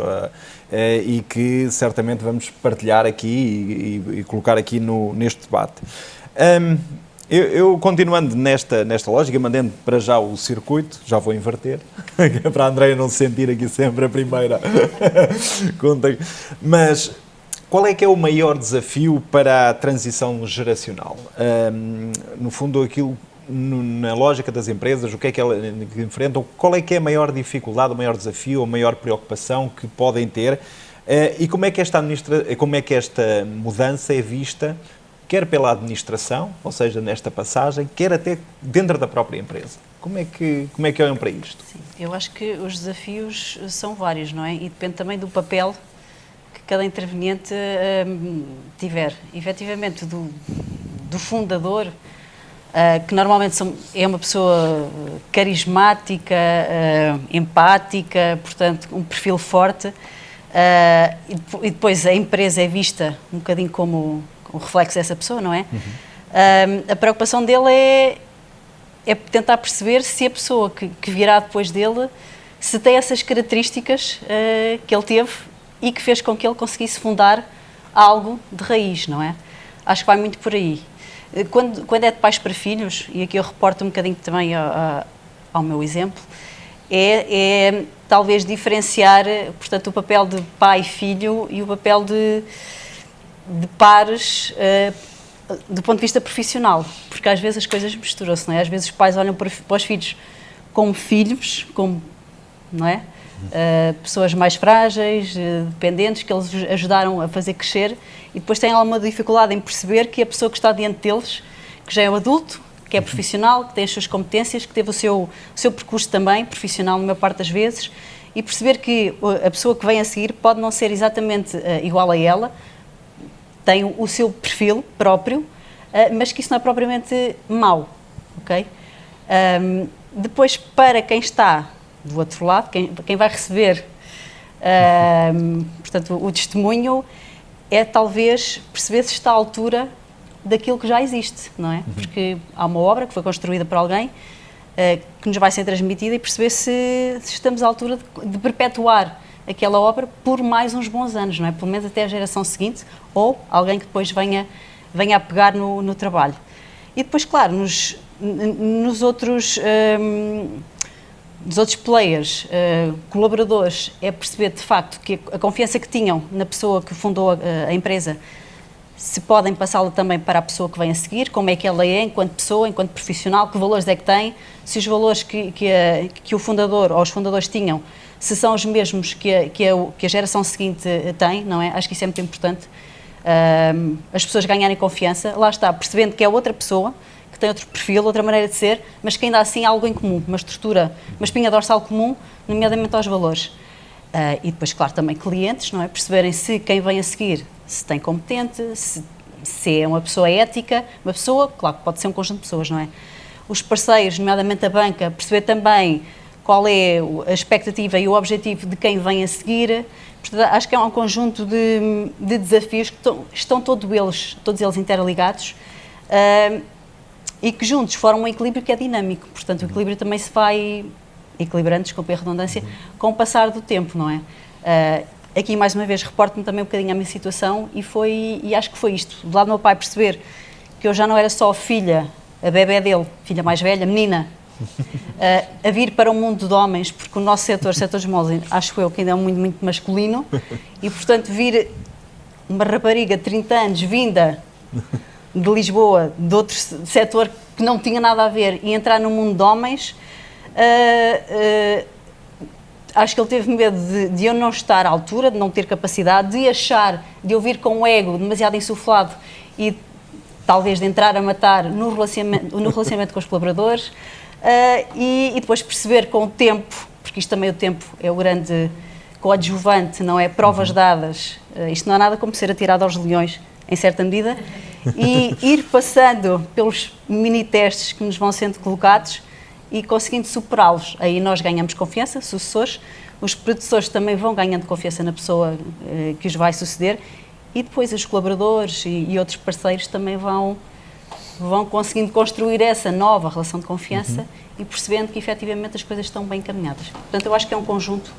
e que certamente vamos partilhar aqui e colocar aqui neste debate. Eu continuando nesta lógica, mantendo para já o circuito, já vou inverter, para a Andreia não se sentir aqui sempre a primeira conta, mas qual é que é o maior desafio para a transição geracional? No fundo, na lógica das empresas, o que é que elas enfrentam? Qual é que é a maior dificuldade, o maior desafio, a maior preocupação que podem ter? E como é que esta mudança é vista, quer pela administração, ou seja, nesta passagem, quer até dentro da própria empresa? Como é que olham para isto? Sim, eu acho que os desafios são vários, não é? E depende também do papel cada interveniente tiver. Efetivamente, do fundador, que normalmente é uma pessoa carismática, empática, portanto, um perfil forte, e depois a empresa é vista um bocadinho como o reflexo dessa pessoa, não é? A preocupação dele é tentar perceber se a pessoa que virá depois dele, se tem essas características que ele teve e que fez com que ele conseguisse fundar algo de raiz, não é? Acho que vai muito por aí. Quando é de pais para filhos, e aqui eu reporto um bocadinho também ao meu exemplo, é talvez diferenciar, portanto, o papel de pai e filho e o papel de pares do ponto de vista profissional, porque às vezes as coisas misturam-se, não é? Às vezes os pais olham para os filhos como filhos, não é? Pessoas mais frágeis, dependentes, que eles ajudaram a fazer crescer, e depois têm alguma dificuldade em perceber que a pessoa que está diante deles, que já é um adulto, que é profissional, que tem as suas competências, que teve o seu percurso também profissional, na maior parte das vezes, e perceber que a pessoa que vem a seguir pode não ser exatamente igual a ela, tem o seu perfil próprio, mas que isso não é propriamente mau, ok? Depois, para quem está do outro lado, quem vai receber, portanto, o testemunho, é talvez perceber se está à altura daquilo que já existe, não é? Porque há uma obra que foi construída por alguém que nos vai ser transmitida, e perceber se estamos à altura de perpetuar aquela obra por mais uns bons anos, não é? Pelo menos até a geração seguinte, ou alguém que depois venha a pegar no trabalho. E depois, claro, nos outros players, colaboradores, é perceber de facto que a confiança que tinham na pessoa que fundou a empresa, se podem passá-la também para a pessoa que vem a seguir, como é que ela é enquanto pessoa, enquanto profissional, que valores é que tem, se os valores que o fundador ou os fundadores tinham, se são os mesmos que a geração seguinte tem, não é? Acho que isso é muito importante. As pessoas ganharem confiança, lá está, percebendo que é outra pessoa, que tem outro perfil, outra maneira de ser, mas que ainda assim há algo em comum, uma estrutura, uma espinha dorsal comum, nomeadamente aos valores. E depois, claro, também clientes, não é? Perceberem se quem vem a seguir se tem competente, se é uma pessoa ética, uma pessoa, claro, pode ser um conjunto de pessoas, não é? Os parceiros, nomeadamente a banca, perceber também qual é a expectativa e o objetivo de quem vem a seguir. Portanto, acho que é um conjunto de desafios que estão todos eles interligados e que juntos formam um equilíbrio que é dinâmico. Portanto, o equilíbrio também se vai equilibrando, desculpe a redundância, com o passar do tempo, não é? Aqui, mais uma vez, reporto-me também um bocadinho à minha situação e acho que foi isto. Do lado do meu pai perceber que eu já não era só filha, a bebé dele, filha mais velha, menina, a vir para um mundo de homens, porque o nosso setor dos moldes, acho eu que ainda é muito, muito masculino, e portanto vir uma rapariga de 30 anos vinda de Lisboa, de outro setor que não tinha nada a ver, e entrar no mundo de homens, acho que ele teve medo de eu não estar à altura, de não ter capacidade, de eu vir com o ego demasiado insuflado e talvez de entrar a matar no relacionamento com os colaboradores. E depois perceber com o tempo, porque isto também o tempo é o grande coadjuvante, não é? Provas dadas, isto não há nada como ser atirado aos leões, em certa medida, e ir passando pelos mini-testes que nos vão sendo colocados e conseguindo superá-los. Aí nós ganhamos confiança, sucessores, os predecessores também vão ganhando confiança na pessoa que os vai suceder e depois os colaboradores e outros parceiros também vão conseguindo construir essa nova relação de confiança e percebendo que efetivamente as coisas estão bem encaminhadas. Portanto, eu acho que é um conjunto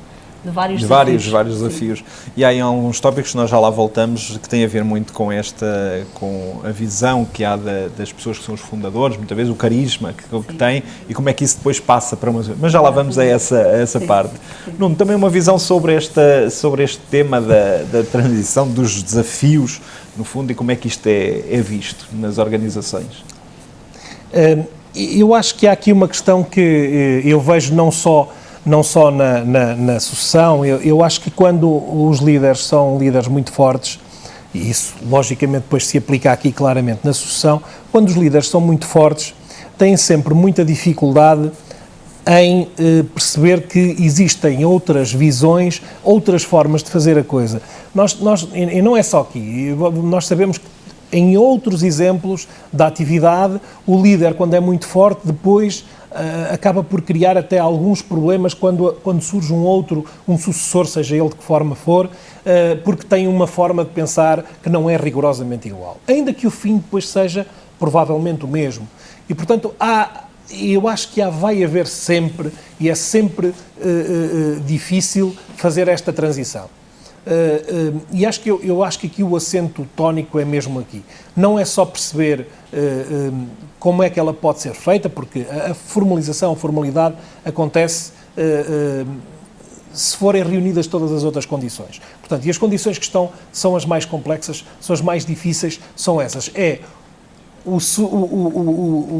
de vários desafios. Vários desafios. E há alguns tópicos que nós já lá voltamos que têm a ver muito com a visão que há das pessoas que são os fundadores, muitas vezes o carisma que têm e como é que isso depois passa para uma... Mas já lá vamos a essa parte. Nuno, também uma visão sobre este tema da transição, dos desafios, no fundo, e como é que isto é visto nas organizações? Eu acho que há aqui uma questão que eu vejo não só na sucessão, eu acho que quando os líderes são líderes muito fortes, e isso logicamente depois se aplica aqui claramente na sucessão, quando os líderes são muito fortes, têm sempre muita dificuldade em perceber que existem outras visões, outras formas de fazer a coisa. E não é só aqui, nós sabemos que em outros exemplos da atividade, o líder, quando é muito forte, depois acaba por criar até alguns problemas quando surge um sucessor, seja ele de que forma for, porque tem uma forma de pensar que não é rigorosamente igual. Ainda que o fim depois seja provavelmente o mesmo. E, portanto, eu acho que vai haver sempre, e é sempre difícil fazer esta transição. E eu acho que aqui o acento tónico é mesmo aqui. Não é só perceber como é que ela pode ser feita, porque a formalidade acontece se forem reunidas todas as outras condições. Portanto, e as condições que são as mais complexas, são as mais difíceis, são essas. O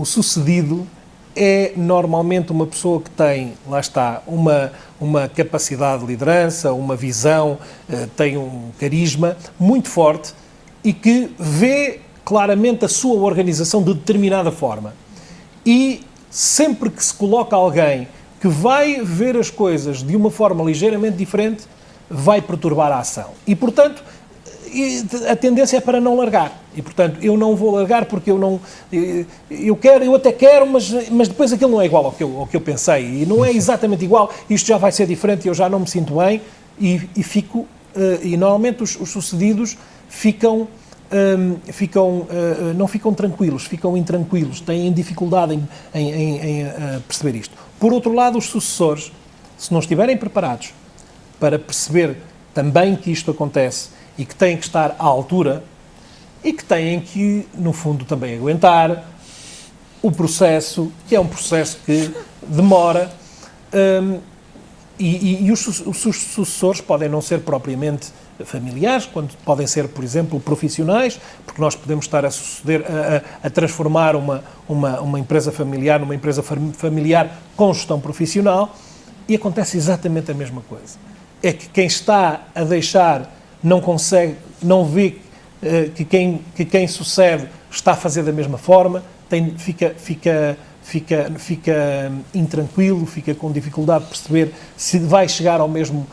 sucedido é normalmente uma pessoa que tem, lá está, uma capacidade de liderança, uma visão, tem um carisma muito forte e que vê claramente a sua organização de determinada forma. E sempre que se coloca alguém que vai ver as coisas de uma forma ligeiramente diferente, vai perturbar a ação. E, portanto, a tendência é para não largar. E, portanto, eu não vou largar porque eu até quero, mas depois aquilo não é igual ao que eu pensei. E não é exatamente igual, isto já vai ser diferente, eu já não me sinto bem e fico... E normalmente os sucedidos não ficam tranquilos, ficam intranquilos, têm dificuldade em perceber isto. Por outro lado, os sucessores, se não estiverem preparados para perceber também que isto acontece e que têm que estar à altura e que têm que, no fundo, também aguentar o processo, que é um processo que demora, e os sucessores podem não ser propriamente familiares, quando podem ser, por exemplo, profissionais, porque nós podemos estar a transformar uma empresa familiar numa empresa familiar com gestão profissional, e acontece exatamente a mesma coisa. É que quem está a deixar não consegue, não vê que quem sucede está a fazer da mesma forma, fica intranquilo, fica com dificuldade de perceber se vai chegar ao mesmo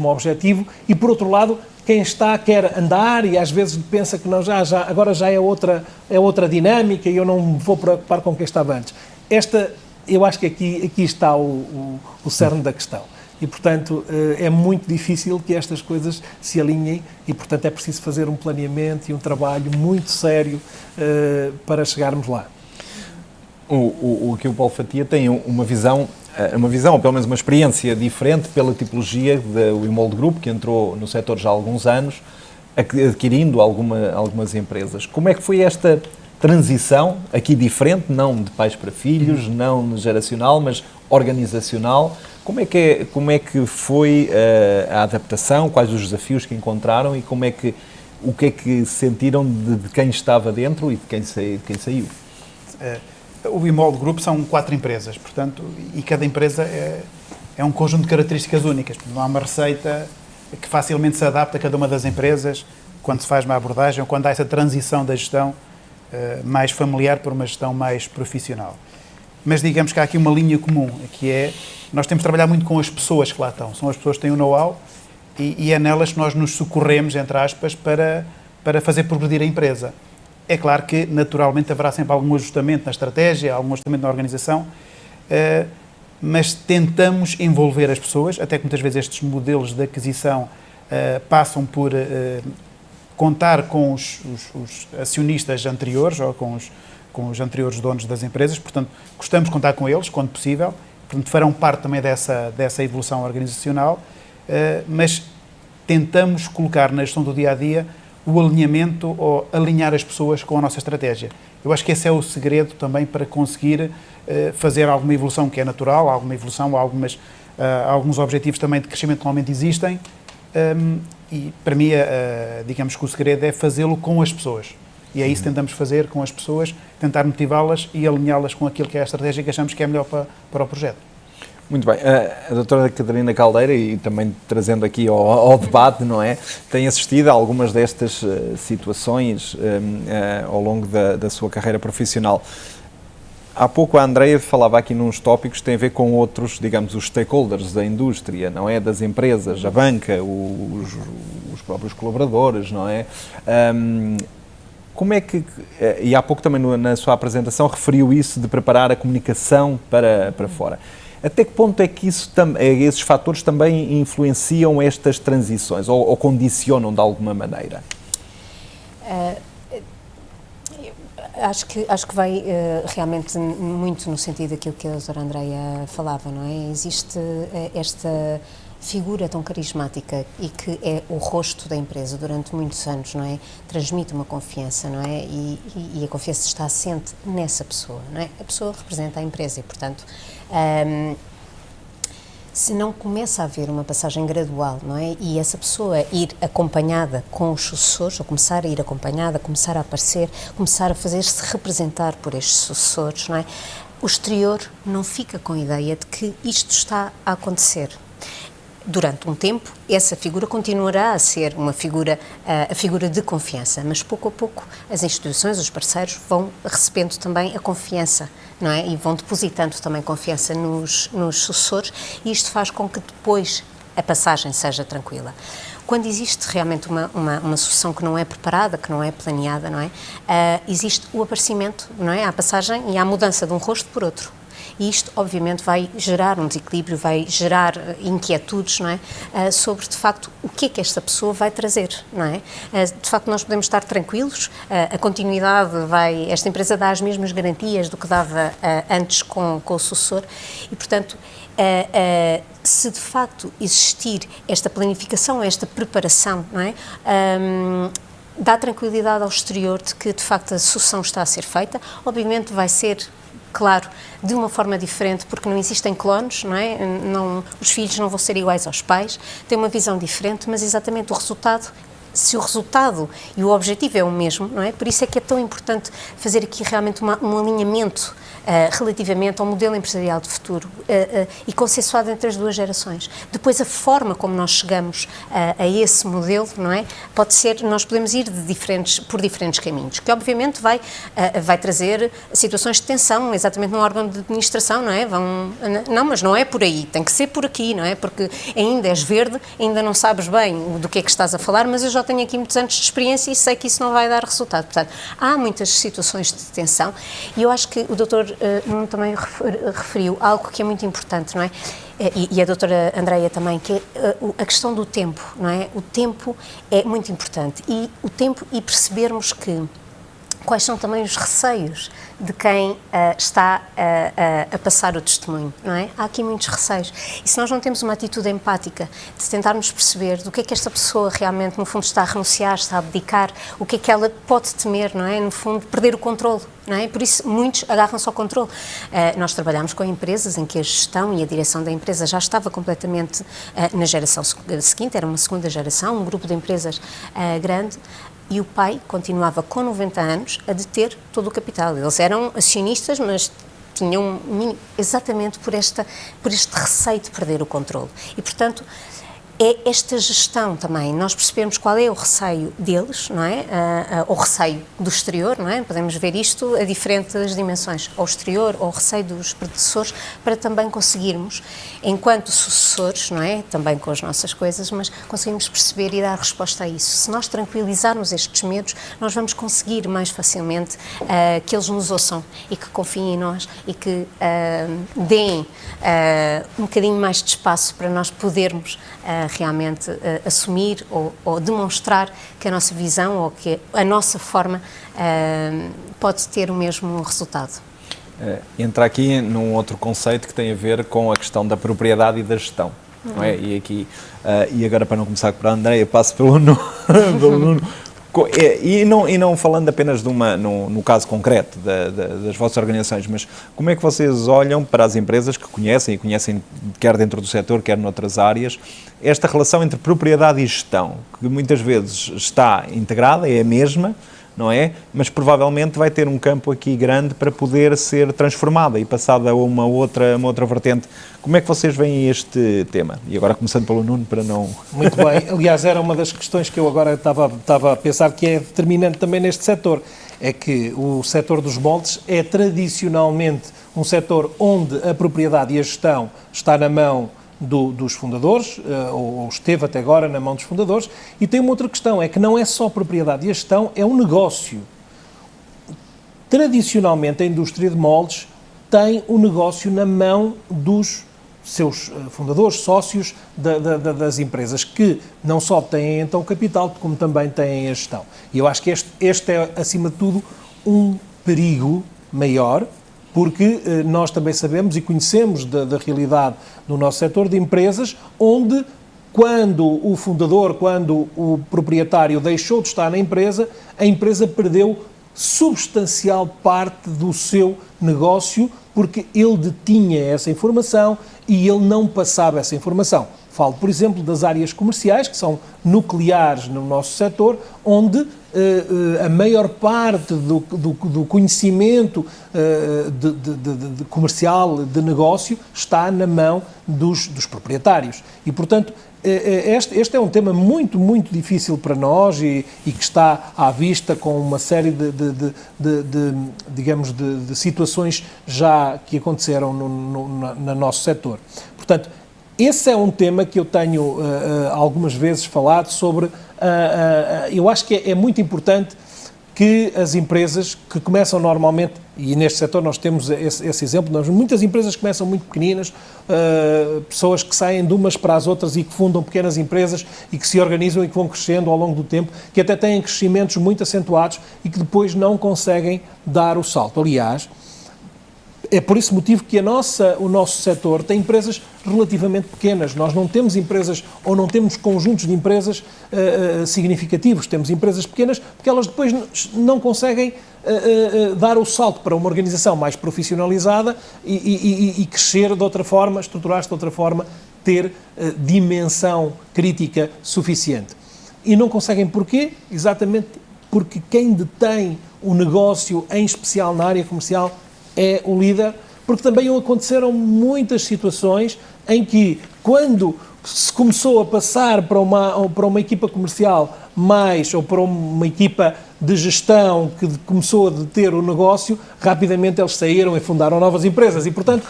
objetivo, e por outro lado, quem quer andar e às vezes pensa que não, agora já é outra dinâmica e eu não me vou preocupar com quem estava antes. eu acho que aqui está o cerne da questão. E, portanto, é muito difícil que estas coisas se alinhem e, portanto, é preciso fazer um planeamento e um trabalho muito sério para chegarmos lá. Aqui o Paulo Fatia tem uma visão, ou pelo menos uma experiência diferente pela tipologia do Imolde Group, que entrou no setor já há alguns anos, adquirindo algumas empresas. Como é que foi esta transição, aqui diferente, não de pais para filhos, não geracional, mas organizacional? Como é que foi a adaptação, quais os desafios que encontraram e o que é que sentiram de quem estava dentro e de quem saiu? O Imolde Group são 4 empresas, portanto, e cada empresa é um conjunto de características únicas. Não há uma receita que facilmente se adapta a cada uma das empresas quando se faz uma abordagem ou quando há essa transição da gestão mais familiar para uma gestão mais profissional. Mas digamos que há aqui uma linha comum, que é, nós temos de trabalhar muito com as pessoas que lá estão. São as pessoas que têm o know-how e é nelas que nós nos socorremos, entre aspas, para fazer progredir a empresa. É claro que, naturalmente, haverá sempre algum ajustamento na estratégia, algum ajustamento na organização, mas tentamos envolver as pessoas, até que muitas vezes estes modelos de aquisição passam por contar com os acionistas anteriores ou com os anteriores donos das empresas, portanto, gostamos de contar com eles, quando possível, portanto, farão parte também dessa evolução organizacional, mas tentamos colocar na gestão do dia-a-dia o alinhamento ou alinhar as pessoas com a nossa estratégia. Eu acho que esse é o segredo também para conseguir fazer alguma evolução que é natural, alguma evolução, alguns objetivos também de crescimento que normalmente existem, e para mim, digamos que o segredo é fazê-lo com as pessoas. E é isso que tentamos fazer com as pessoas, tentar motivá-las e alinhá-las com aquilo que é a estratégia que achamos que é melhor para o projeto. Muito bem. A doutora Catarina Caldeira, e também trazendo aqui ao debate, não é? Tem assistido a algumas destas situações ao longo da sua carreira profissional. Há pouco a Andreia falava aqui nos tópicos que têm a ver com outros, digamos, os stakeholders da indústria, não é? Das empresas, a banca, os próprios colaboradores, não é? Como é que, e há pouco também na sua apresentação referiu isso de preparar a comunicação para fora. Até que ponto é que esses fatores também influenciam estas transições ou condicionam de alguma maneira? Acho que vai realmente muito no sentido daquilo que a doutora Andreia falava, não é? Existe esta figura tão carismática e que é o rosto da empresa durante muitos anos, não é? Transmite uma confiança, não é? E a confiança está assente nessa pessoa, não é? A pessoa representa a empresa e, portanto, se não começa a haver uma passagem gradual, não é? E essa pessoa ir acompanhada com os sucessores, ou começar a ir acompanhada, começar a aparecer, começar a fazer-se representar por estes sucessores, não é? O exterior não fica com a ideia de que isto está a acontecer. Durante um tempo, essa figura continuará a ser uma figura, a figura de confiança, mas pouco a pouco as instituições, os parceiros, vão recebendo também a confiança, não é? E vão depositando também confiança nos sucessores e isto faz com que depois a passagem seja tranquila. Quando existe realmente uma sucessão que não é preparada, que não é planeada, não é? Existe o aparecimento, não é? Há a passagem e há a mudança de um rosto por outro. E isto, obviamente, vai gerar um desequilíbrio, vai gerar inquietudes, não é? Sobre, de facto, o que é que esta pessoa vai trazer, não é? De facto, nós podemos estar tranquilos, a continuidade esta empresa dá as mesmas garantias do que dava antes com o sucessor e, portanto, se de facto existir esta planificação, esta preparação, não é? Dá tranquilidade ao exterior de que, de facto, a sucessão está a ser feita. Obviamente vai ser, claro, de uma forma diferente, porque não existem clones, não é? Os filhos não vão ser iguais aos pais, têm uma visão diferente, mas exatamente o resultado, se o resultado e o objetivo é o mesmo, não é? Por isso é que é tão importante fazer aqui realmente um alinhamento relativamente ao modelo empresarial de futuro e consensuado entre as duas gerações. Depois, a forma como nós chegamos a esse modelo, não é? Pode ser, nós podemos ir por diferentes caminhos, que obviamente vai trazer situações de tensão, exatamente num órgão de administração, não é? Não, mas não é por aí, tem que ser por aqui, não é? Porque ainda és verde, ainda não sabes bem do que é que estás a falar, mas eu já já tenho aqui muitos anos de experiência e sei que isso não vai dar resultado. Portanto, há muitas situações de tensão e eu acho que o doutor também referiu algo que é muito importante, não é? E a doutora Andreia também, que é a questão do tempo, não é? O tempo é muito importante e percebermos que quais são também os receios de quem está a passar o testemunho, não é? Há aqui muitos receios. E se nós não temos uma atitude empática de tentarmos perceber do que é que esta pessoa realmente, no fundo, está a renunciar, está a abdicar, o que é que ela pode temer, não é? No fundo, perder o controle, não é? Por isso, muitos agarram-se ao controle. Nós trabalhamos com empresas em que a gestão e a direção da empresa já estava completamente na geração seguinte, era uma segunda geração, um grupo de empresas grande, e o pai continuava com 90 anos a deter todo o capital. Eles eram acionistas, mas tinham exatamente por este receio de perder o controle. E, portanto, é esta gestão também, nós percebemos qual é o receio deles, não é? O receio do exterior, não é? Podemos ver isto a diferentes dimensões, ao exterior, ao receio dos predecessores, para também conseguirmos, enquanto sucessores, não é? Também com as nossas coisas, mas conseguimos perceber e dar resposta a isso. Se nós tranquilizarmos estes medos, nós vamos conseguir mais facilmente que eles nos ouçam e que confiem em nós e que deem um bocadinho mais de espaço para nós podermos realmente assumir ou demonstrar que a nossa visão ou que a nossa forma pode ter o mesmo resultado. Entra aqui num outro conceito que tem a ver com a questão da propriedade e da gestão. Não é? E aqui, e agora para não começar por Andreia, passo pelo Nuno. E não falando apenas no caso concreto das vossas organizações, mas como é que vocês olham para as empresas que conhecem quer dentro do setor, quer noutras áreas, esta relação entre propriedade e gestão, que muitas vezes está integrada, é a mesma, não é? Mas provavelmente vai ter um campo aqui grande para poder ser transformada e passada a uma outra vertente. Como é que vocês veem este tema? E agora começando pelo Nuno, para não... Muito bem. Aliás, era uma das questões que eu agora estava a pensar que é determinante também neste setor. É que o setor dos moldes é tradicionalmente um setor onde a propriedade e a gestão está na mão dos fundadores, ou esteve até agora na mão dos fundadores, e tem uma outra questão, é que não é só propriedade e a gestão, é um negócio. Tradicionalmente, a indústria de moldes tem o negócio na mão dos seus fundadores, sócios das empresas, que não só têm então o capital, como também têm a gestão. E eu acho que este é, acima de tudo, um perigo maior, porque nós também sabemos e conhecemos da realidade do nosso setor de empresas, onde quando o fundador, quando o proprietário deixou de estar na empresa, a empresa perdeu substancial parte do seu negócio, porque ele detinha essa informação e ele não passava essa informação. Falo, por exemplo, das áreas comerciais, que são nucleares no nosso setor, onde a maior parte do conhecimento de comercial, de negócio, está na mão dos proprietários. E, portanto, este é um tema muito, muito difícil para nós e que está à vista com uma série de situações já que aconteceram no nosso setor. Portanto, esse é um tema que eu tenho algumas vezes falado sobre. Eu acho que é muito importante que as empresas que começam normalmente, e neste setor nós temos esse exemplo, muitas empresas começam muito pequeninas, pessoas que saem de umas para as outras e que fundam pequenas empresas e que se organizam e que vão crescendo ao longo do tempo, que até têm crescimentos muito acentuados e que depois não conseguem dar o salto. Aliás, é por esse motivo que o nosso setor tem empresas relativamente pequenas. Nós não temos empresas ou não temos conjuntos de empresas significativos. Temos empresas pequenas porque elas depois não conseguem dar o salto para uma organização mais profissionalizada e crescer de outra forma, estruturar-se de outra forma, ter dimensão crítica suficiente. E não conseguem porquê? Exatamente porque quem detém o negócio, em especial na área comercial, é o líder, porque também aconteceram muitas situações em que, quando se começou a passar para uma equipa comercial ou para uma equipa de gestão que começou a deter o negócio, rapidamente eles saíram e fundaram novas empresas. E, portanto,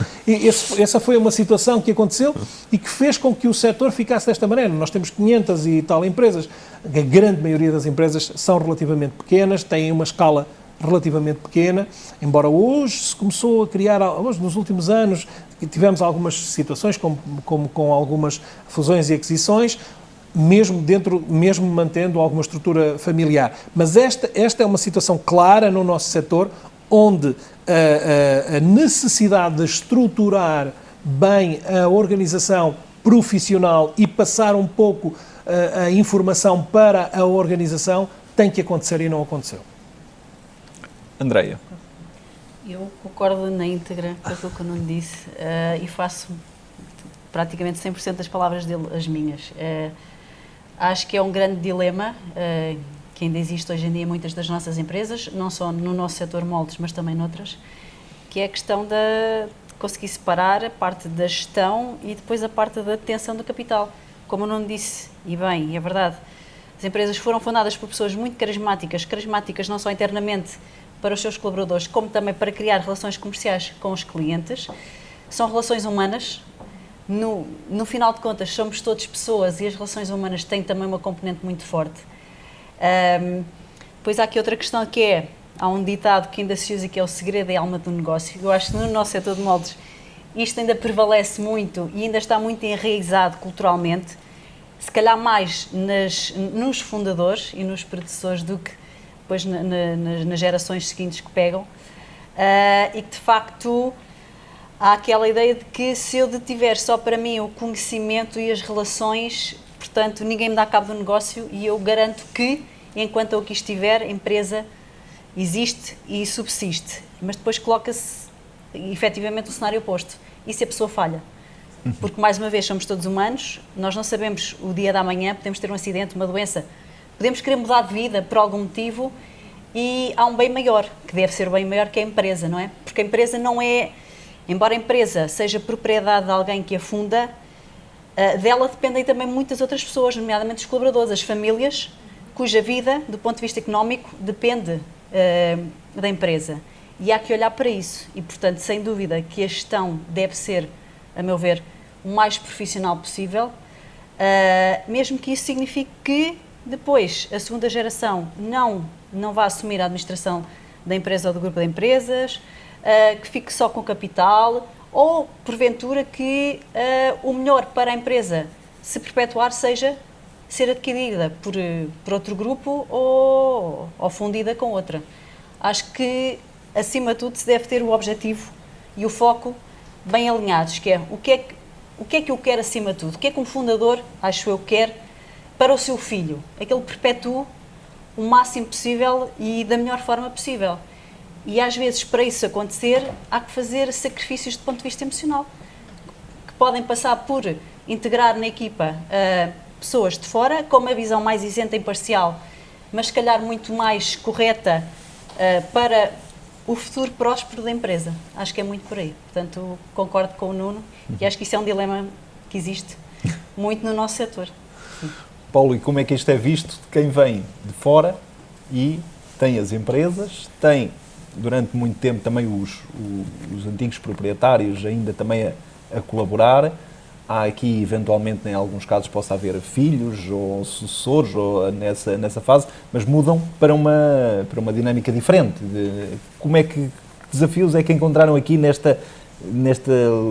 essa foi uma situação que aconteceu e que fez com que o setor ficasse desta maneira. Nós temos 500 e tal empresas. A grande maioria das empresas são relativamente pequenas, têm uma escala relativamente pequena, embora hoje se começou a criar, hoje nos últimos anos, tivemos algumas situações como com algumas fusões e aquisições, mesmo mantendo alguma estrutura familiar. Mas esta é uma situação clara no nosso setor, onde a necessidade de estruturar bem a organização profissional e passar um pouco a informação para a organização tem que acontecer e não aconteceu. Andreia. Eu concordo na íntegra com aquilo que o Nuno disse e faço praticamente 100% das palavras dele as minhas. Acho que é um grande dilema que ainda existe hoje em dia em muitas das nossas empresas, não só no nosso setor moldes, mas também noutras, que é a questão de conseguir separar a parte da gestão e depois a parte da detenção do capital. Como o Nuno disse, e bem, é verdade, as empresas foram fundadas por pessoas muito carismáticas não só internamente para os seus colaboradores, como também para criar relações comerciais com os clientes. São relações humanas. No final de contas, somos todos pessoas e as relações humanas têm também uma componente muito forte. Depois há aqui outra questão que há um ditado que ainda se usa, que é o segredo é a alma do negócio. Eu acho que no nosso setor de moldes isto ainda prevalece muito e ainda está muito enraizado culturalmente, se calhar mais nos fundadores e nos predecessores do que depois nas gerações seguintes que pegam, e que de facto há aquela ideia de que se eu detiver só para mim o conhecimento e as relações, portanto ninguém me dá cabo do negócio e eu garanto que enquanto eu aqui estiver, a empresa existe e subsiste, mas depois coloca-se efetivamente o cenário oposto. E se a pessoa falha? Porque mais uma vez somos todos humanos, nós não sabemos o dia da manhã, podemos ter um acidente, uma doença, podemos querer mudar de vida por algum motivo e há um bem maior, que deve ser o bem maior, que é a empresa, não é? Porque a empresa não é, embora a empresa seja propriedade de alguém que a funda, dela dependem também muitas outras pessoas, nomeadamente os colaboradores, as famílias, cuja vida, do ponto de vista económico, depende da empresa. E há que olhar para isso e, portanto, sem dúvida que a gestão deve ser, a meu ver, o mais profissional possível, mesmo que isso signifique que depois a segunda geração não vá assumir a administração da empresa ou do grupo de empresas, que fique só com capital ou, porventura, que o melhor para a empresa se perpetuar seja ser adquirida por outro grupo ou fundida com outra. Acho que, acima de tudo, se deve ter o objetivo e o foco bem alinhados, que é o que é que eu quero acima de tudo, o que é que um fundador, acho eu, quer para o seu filho, é que ele perpetue o máximo possível e da melhor forma possível. E às vezes, para isso acontecer, há que fazer sacrifícios do ponto de vista emocional, que podem passar por integrar na equipa pessoas de fora, com uma visão mais isenta e imparcial, mas se calhar muito mais correta para o futuro próspero da empresa. Acho que é muito por aí. Portanto, concordo com o Nuno e acho que isso é um dilema que existe muito no nosso setor. Sim. Paulo, e como é que isto é visto de quem vem de fora e tem as empresas, tem durante muito tempo também os antigos proprietários ainda também a colaborar? Há aqui, eventualmente, em alguns casos, possa haver filhos ou sucessores ou nessa fase, mas mudam para uma dinâmica diferente. Como é que desafios é que encontraram aqui nesta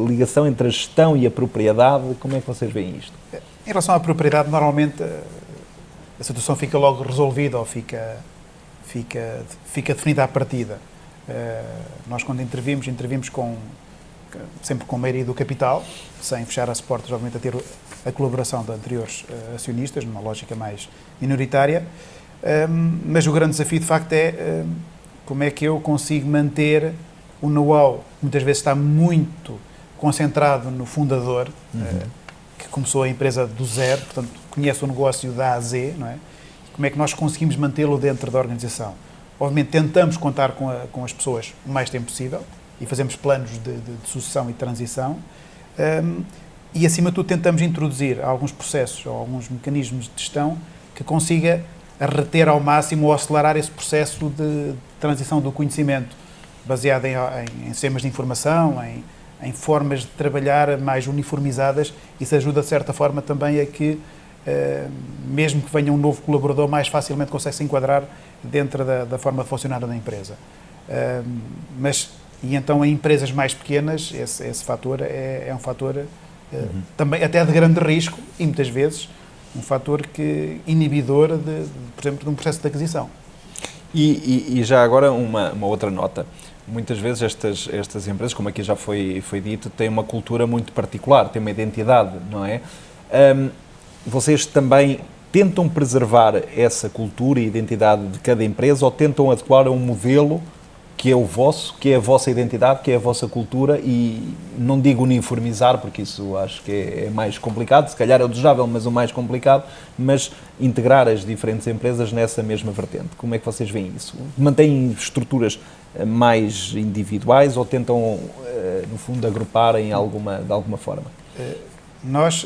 ligação entre a gestão e a propriedade? Como é que vocês veem isto? Em relação à propriedade, normalmente a situação fica logo resolvida ou fica definida à partida. Nós, quando intervimos sempre com a maioria do capital, sem fechar as portas, obviamente, a ter a colaboração de anteriores acionistas, numa lógica mais minoritária, mas o grande desafio, de facto, é como é que eu consigo manter o know-how, muitas vezes está muito concentrado no fundador, que começou a empresa do zero, portanto, conhece o negócio da A a Z, não é? Como é que nós conseguimos mantê-lo dentro da organização? Obviamente, tentamos contar com as pessoas o mais tempo possível, e fazemos planos de sucessão e transição, e acima de tudo tentamos introduzir alguns processos ou alguns mecanismos de gestão que consiga a reter ao máximo ou acelerar esse processo de transição do conhecimento, baseado em sistemas de informação, em formas de trabalhar mais uniformizadas. Isso ajuda, de certa forma, também a que, mesmo que venha um novo colaborador, mais facilmente consegue se enquadrar dentro da forma de funcionar da empresa. E então, em empresas mais pequenas, esse fator é um fator também até de grande risco e, muitas vezes, um fator inibidor, por exemplo, de um processo de aquisição. E já agora uma outra nota. Muitas vezes estas empresas, como aqui já foi dito, têm uma cultura muito particular, têm uma identidade, não é? Vocês também tentam preservar essa cultura e identidade de cada empresa ou tentam adequar a um modelo que é o vosso, que é a vossa identidade, que é a vossa cultura e não digo uniformizar, porque isso acho que é mais complicado, se calhar é o desejável, mas o mais complicado, mas integrar as diferentes empresas nessa mesma vertente. Como é que vocês veem isso? Mantêm estruturas mais individuais ou tentam, no fundo, agrupar de alguma forma? Nós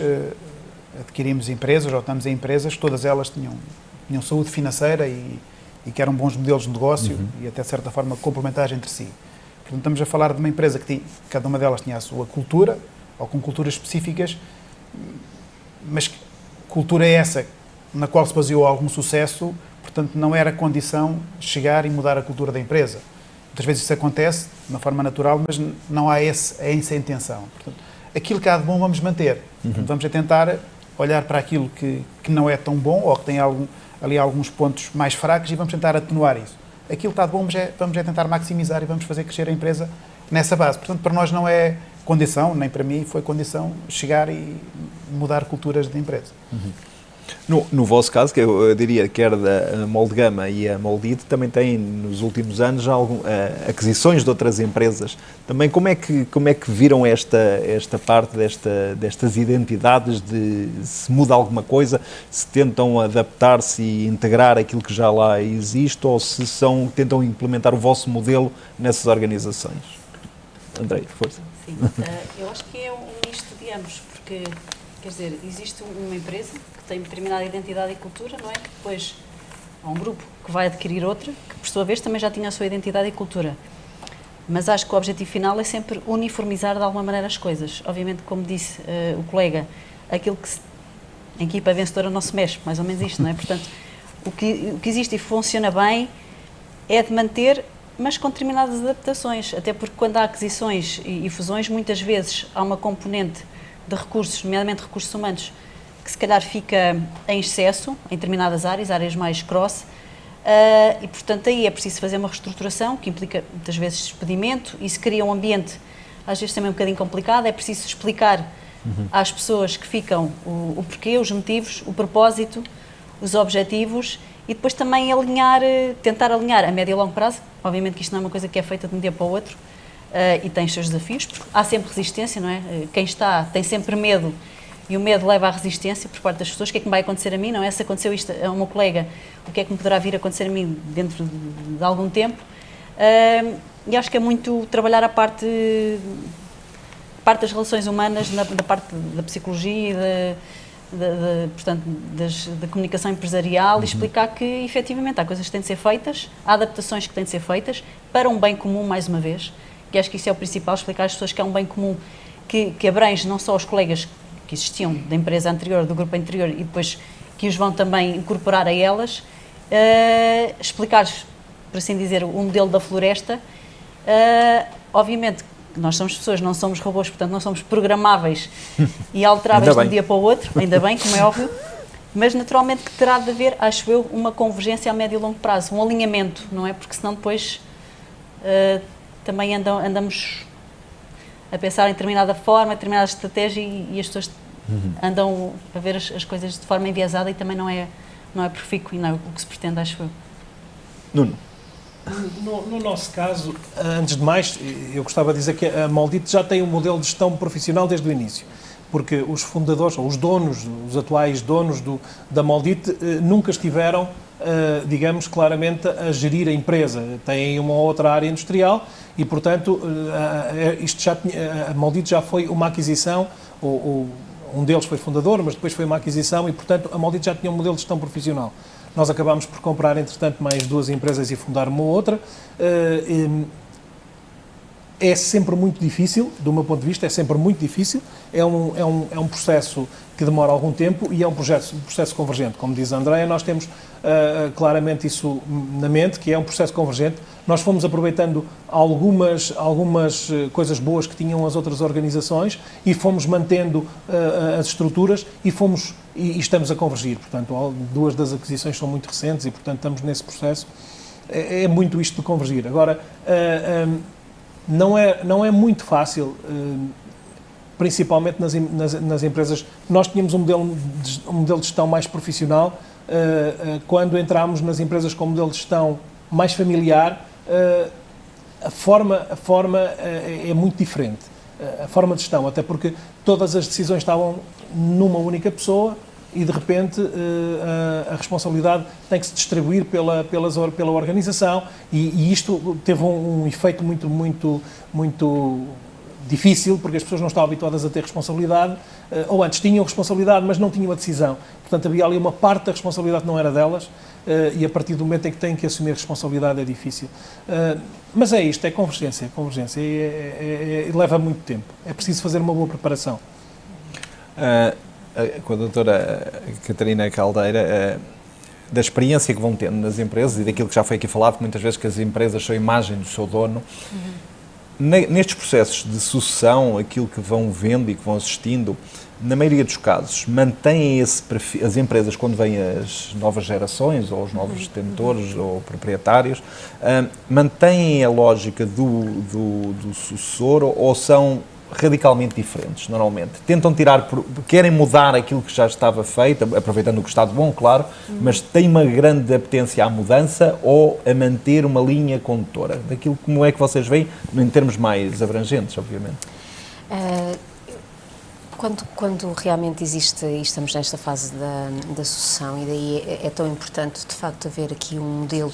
adquirimos empresas, ou estamos em empresas, todas elas tinham saúde financeira e que eram bons modelos de negócio e até, de certa forma, complementares entre si. Portanto, estamos a falar de uma empresa que cada uma delas tinha a sua cultura, ou com culturas específicas, mas cultura é essa na qual se baseou algum sucesso, portanto, não era condição chegar e mudar a cultura da empresa. Muitas vezes isso acontece de uma forma natural, mas não há essa intenção. Portanto, aquilo que há de bom vamos manter. Vamos tentar olhar para aquilo que não é tão bom ou que tem ali alguns pontos mais fracos e vamos tentar atenuar isso. Aquilo que está de bom vamos tentar maximizar e vamos fazer crescer a empresa nessa base. Portanto, para nós não é condição, nem para mim foi condição chegar e mudar culturas da empresa. No vosso caso, que eu diria que era da Moldgama e a Moldit, também têm nos últimos anos aquisições de outras empresas. Também como é que viram esta parte destas identidades, de se muda alguma coisa, se tentam adaptar-se e integrar aquilo que já lá existe ou se tentam implementar o vosso modelo nessas organizações? Andrei, força. Sim, eu acho que é um misto de ambos, porque, quer dizer, existe uma empresa que tem determinada identidade e cultura, não é? Que depois há um grupo que vai adquirir outra, que por sua vez também já tinha a sua identidade e cultura. Mas acho que o objetivo final é sempre uniformizar de alguma maneira as coisas. Obviamente, como disse o colega, aquilo que a equipa vencedora não se mexe, mais ou menos isto, não é? Portanto, o que existe e funciona bem é de manter, mas com determinadas adaptações, até porque quando há aquisições e fusões, muitas vezes há uma componente de recursos, nomeadamente recursos humanos, que se calhar fica em excesso em determinadas áreas mais cross, e portanto aí é preciso fazer uma reestruturação que implica muitas vezes despedimento e se cria um ambiente às vezes também um bocadinho complicado, é preciso explicar às pessoas que ficam o porquê, os motivos, o propósito, os objetivos e depois também tentar alinhar a médio e longo prazo. Obviamente que isto não é uma coisa que é feita de um dia para o outro e tem os seus desafios, porque há sempre resistência, não é? Quem está tem sempre medo e o medo leva à resistência por parte das pessoas. O que é que me vai acontecer a mim? Não é? Se aconteceu isto a um colega, o que é que me poderá vir a acontecer a mim dentro de algum tempo? E acho que é muito trabalhar a parte das relações humanas, da parte da psicologia e portanto, da comunicação empresarial e explicar que, efetivamente, há coisas que têm de ser feitas, há adaptações que têm de ser feitas para um bem comum, mais uma vez, que acho que isso é o principal, explicar às pessoas que é um bem comum que abrange não só os colegas que existiam da empresa anterior, do grupo anterior, e depois que os vão também incorporar a elas, explicar-lhes, por assim dizer, o modelo da floresta. Obviamente, nós somos pessoas, não somos robôs, portanto não somos programáveis e alteráveis de um dia para o outro, ainda bem, como é óbvio, mas naturalmente que terá de haver, acho eu, uma convergência a médio e longo prazo, um alinhamento, não é? Porque senão depois também andamos a pensar em determinada forma, em determinada estratégia e as pessoas andam a ver as coisas de forma enviesada e também não é profícuo e não é o que se pretende, acho eu. Nuno. No nosso caso, antes de mais, eu gostava de dizer que a Moldit já tem um modelo de gestão profissional desde o início, porque os fundadores, ou os donos, os atuais donos da Moldit, nunca estiveram, digamos, claramente a gerir a empresa. Têm uma ou outra área industrial e, portanto, a Moldit já foi uma aquisição, um deles foi fundador, mas depois foi uma aquisição e, portanto, a Moldit já tinha um modelo de gestão profissional. Nós acabámos por comprar, entretanto, mais 2 empresas e fundar uma outra. É sempre muito difícil, do meu ponto de vista, é sempre muito difícil. É um processo que demora algum tempo e é um processo convergente. Como diz a Andreia, nós temos claramente isso na mente, que é um processo convergente. Nós fomos aproveitando algumas coisas boas que tinham as outras organizações e fomos mantendo as estruturas e estamos a convergir. Portanto, 2 das aquisições são muito recentes e, portanto, estamos nesse processo. É muito isto de convergir. Agora, não é muito fácil, principalmente nas empresas. Nós tínhamos um modelo de gestão mais profissional. Quando entramos nas empresas com um modelo de gestão mais familiar, a forma é muito diferente. A forma de gestão, até porque todas as decisões estavam numa única pessoa e, de repente, a responsabilidade tem que se distribuir pela organização e isto teve um efeito muito difícil, porque as pessoas não estavam habituadas a ter responsabilidade, ou antes tinham responsabilidade, mas não tinham a decisão. Portanto, havia ali uma parte da responsabilidade que não era delas, e a partir do momento em que têm que assumir responsabilidade é difícil. Mas é isto, é convergência e leva muito tempo. É preciso fazer uma boa preparação. Com a doutora Catarina Caldeira, da experiência que vão tendo nas empresas e daquilo que já foi aqui falado, que muitas vezes que as empresas são a imagem do seu dono, nestes processos de sucessão, aquilo que vão vendo e que vão assistindo, na maioria dos casos, mantêm esse perfil, as empresas, quando vêm as novas gerações, ou os novos detentores ou proprietários, mantêm a lógica do sucessor ou são radicalmente diferentes, normalmente? Tentam querem mudar aquilo que já estava feito, aproveitando o que está de bom, claro, mas têm uma grande apetência à mudança ou a manter uma linha condutora? Daquilo, como é que vocês veem, em termos mais abrangentes, obviamente? Quando realmente existe, e estamos nesta fase da sucessão, e daí é tão importante, de facto, haver aqui um modelo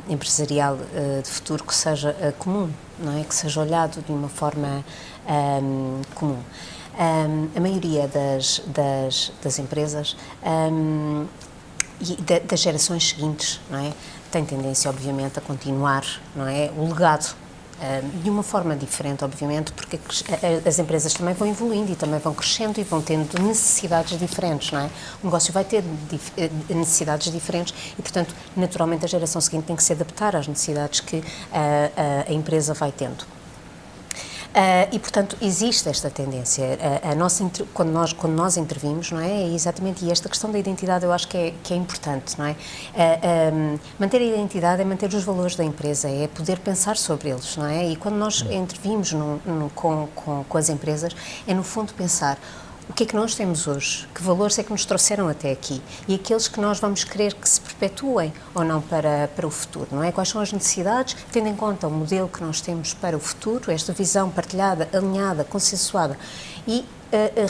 empresarial de futuro que seja comum, não é? Que seja olhado de uma forma comum. A maioria das empresas e das gerações seguintes, não é? Tem tendência, obviamente, a continuar, não é? O legado. De uma forma diferente, obviamente, porque as empresas também vão evoluindo e também vão crescendo e vão tendo necessidades diferentes, não é? O negócio vai ter necessidades diferentes e, portanto, naturalmente a geração seguinte tem que se adaptar às necessidades que a empresa vai tendo. E, portanto, existe esta tendência. Quando nós intervimos, não é? É exatamente, e esta questão da identidade eu acho que é importante, não é? Manter a identidade é manter os valores da empresa, é poder pensar sobre eles, não é? E quando nós intervimos com as empresas, é no fundo pensar o que é que nós temos hoje, que valores é que nos trouxeram até aqui e aqueles que nós vamos querer que se perpetuem ou não para o futuro, não é? Quais são as necessidades, tendo em conta o modelo que nós temos para o futuro, esta visão partilhada, alinhada, consensuada e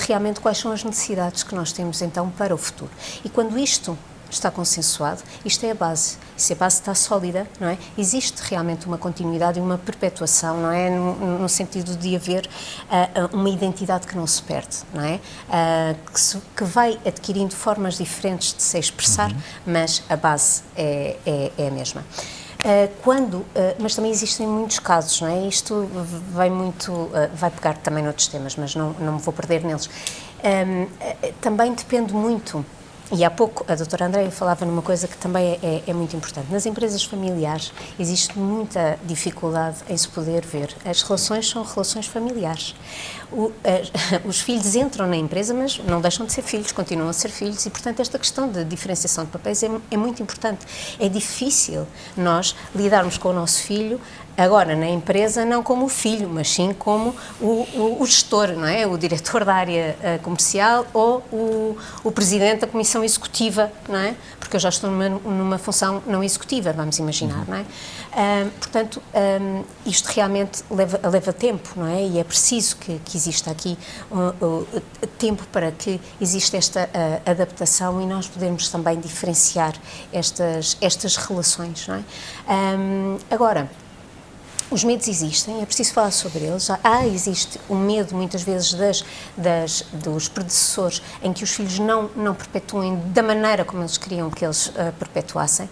realmente quais são as necessidades que nós temos então para o futuro. E quando isto está consensuado, isto é a base. Se a base está sólida, não é? Existe realmente uma continuidade e uma perpetuação, não é? No sentido de haver uma identidade que não se perde, não é? Que vai adquirindo formas diferentes de se expressar, mas a base é a mesma. Mas também existem muitos casos, não é? Isto vai pegar também noutros temas, mas não me vou perder neles. Também depende muito. E há pouco a doutora Andreia falava numa coisa que também é muito importante. Nas empresas familiares existe muita dificuldade em se poder ver. As relações são relações familiares. Os filhos entram na empresa, mas não deixam de ser filhos, continuam a ser filhos e, portanto, esta questão de diferenciação de papéis é muito importante. É difícil nós lidarmos com o nosso filho agora na empresa, não como o filho, mas sim como o gestor, não é? O diretor da área comercial ou o presidente da comissão executiva, não é? Porque eu já estou numa função não executiva, vamos imaginar, não é? Portanto, isto realmente leva tempo, não é? E é preciso que exista aqui tempo para que exista esta adaptação e nós podemos também diferenciar estas relações, não é? Agora, Os medos existem, é preciso falar sobre eles. Existe o medo, muitas vezes, dos predecessores, em que os filhos não perpetuem da maneira como eles queriam que eles perpetuassem,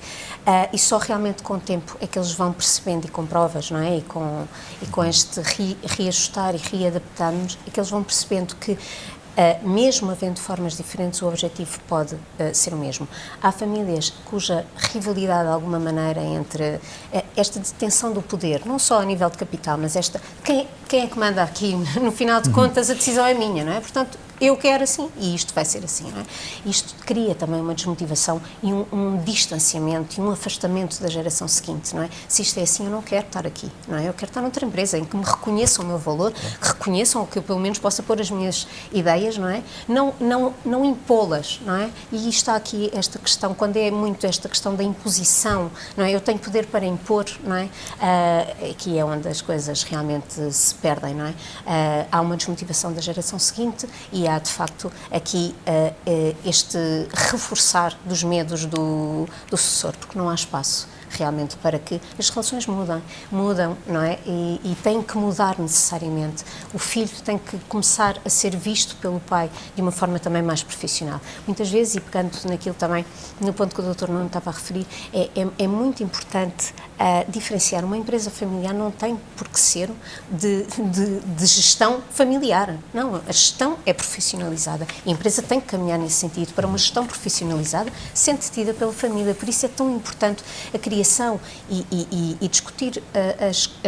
e só realmente com o tempo é que eles vão percebendo, e com provas, não é? E com este reajustar e readaptar-nos, é que eles vão percebendo que, mesmo havendo formas diferentes, o objetivo pode ser o mesmo. Há famílias cuja rivalidade, de alguma maneira, entre esta detenção do poder, não só a nível de capital, mas quem é que manda aqui? No final de contas, a decisão é minha, não é? Portanto, eu quero assim e isto vai ser assim, não é? Isto cria também uma desmotivação e um distanciamento e um afastamento da geração seguinte, não é? Se isto é assim, eu não quero estar aqui, não é? Eu quero estar noutra empresa em que me reconheçam o meu valor, que reconheçam que eu pelo menos possa pôr as minhas ideias, não é? Não impô-las, não é? E está aqui esta questão, quando é muito esta questão da imposição, não é? Eu tenho poder para impor, não é? Aqui é onde as coisas realmente se perdem, não é? Há uma desmotivação da geração seguinte e há, de facto, aqui este reforçar dos medos do sucessor, porque não há espaço realmente para que as relações mudam, não é? E tem que mudar necessariamente. O filho tem que começar a ser visto pelo pai de uma forma também mais profissional. Muitas vezes, e pegando naquilo também, no ponto que o Dr. Nuno estava a referir, é muito importante diferenciar. Uma empresa familiar não tem por que ser de gestão familiar. Não, a gestão é profissionalizada. A empresa tem que caminhar nesse sentido para uma gestão profissionalizada, sendo detida pela família. Por isso é tão importante a criação e discutir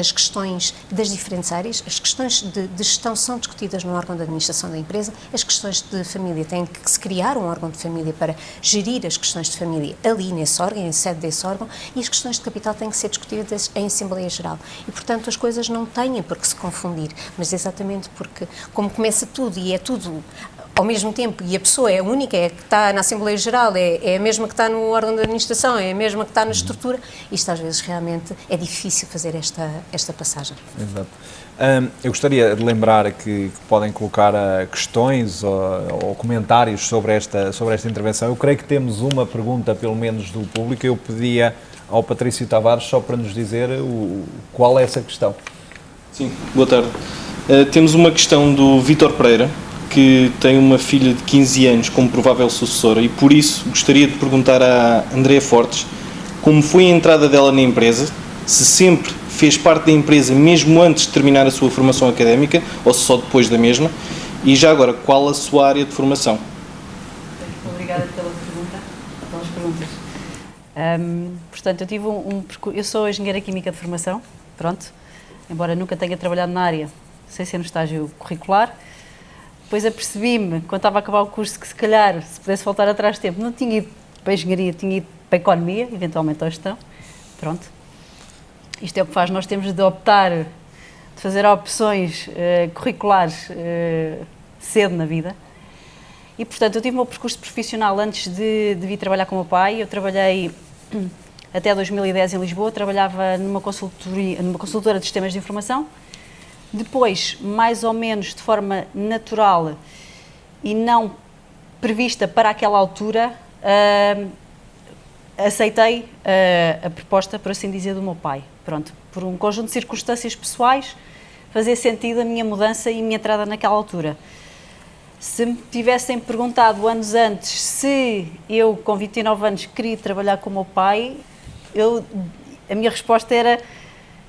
as questões das diferentes áreas. As questões de gestão são discutidas no órgão de administração da empresa, as questões de família têm que se criar um órgão de família para gerir as questões de família ali nesse órgão, em sede desse órgão, e as questões de capital têm que ser discutidas em Assembleia Geral. E, portanto, as coisas não têm por que se confundir, mas exatamente porque, como começa tudo e é tudo ao mesmo tempo, e a pessoa é a única, é a que está na Assembleia Geral, é a mesma que está no órgão de administração, é a mesma que está na estrutura, isto às vezes realmente é difícil fazer esta passagem. Exato. Eu gostaria de lembrar que podem colocar questões ou comentários sobre esta intervenção. Eu creio que temos uma pergunta, pelo menos, do público. Eu pedia ao Patrício Tavares só para nos dizer qual é essa questão. Sim, boa tarde. Temos uma questão do Vítor Pereira, que tem uma filha de 15 anos como provável sucessora, e por isso gostaria de perguntar à Andréa Fortes como foi a entrada dela na empresa, se sempre fez parte da empresa mesmo antes de terminar a sua formação académica ou se só depois da mesma, e já agora, qual a sua área de formação? Obrigada pelas perguntas. Portanto, eu tive eu sou engenheira química de formação, pronto, embora nunca tenha trabalhado na área, sem ser no estágio curricular. Depois apercebi-me, quando estava a acabar o curso, que se calhar, se pudesse voltar atrás de tempo, não tinha ido para a engenharia, tinha ido para a economia, eventualmente à gestão. Pronto. Isto é o que faz, nós temos de optar, de fazer opções curriculares cedo na vida. E, portanto, eu tive o meu percurso profissional antes de vir trabalhar com o meu pai. Eu trabalhei até 2010 em Lisboa, trabalhava numa consultora de sistemas de informação. Depois, mais ou menos de forma natural e não prevista para aquela altura, aceitei a proposta, por assim dizer, do meu pai. Pronto, por um conjunto de circunstâncias pessoais, fazia sentido a minha mudança e a minha entrada naquela altura. Se me tivessem perguntado anos antes se eu, com 29 anos, queria trabalhar com o meu pai, a minha resposta era: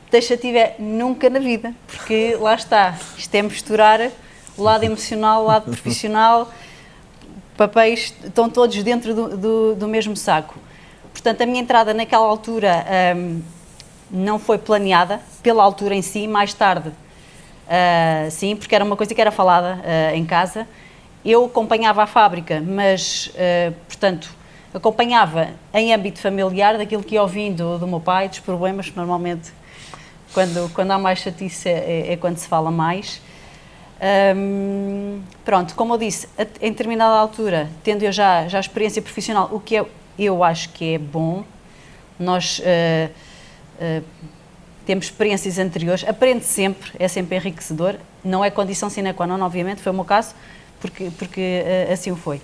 taxativa, nunca na vida, porque lá está, isto é misturar o lado emocional, o lado profissional, papéis estão todos dentro do mesmo saco. Portanto, a minha entrada naquela altura não foi planeada, pela altura em si, mais tarde, sim, porque era uma coisa que era falada em casa. Eu acompanhava a fábrica, mas, portanto, acompanhava em âmbito familiar daquilo que ia ouvindo do meu pai, dos problemas que normalmente, quando há mais chatice, é quando se fala mais. Pronto, como eu disse, em determinada altura, tendo eu já experiência profissional, o que eu acho que é bom, nós temos experiências anteriores, aprende sempre, é sempre enriquecedor, não é condição sine qua non, obviamente, foi o meu caso, porque assim o foi.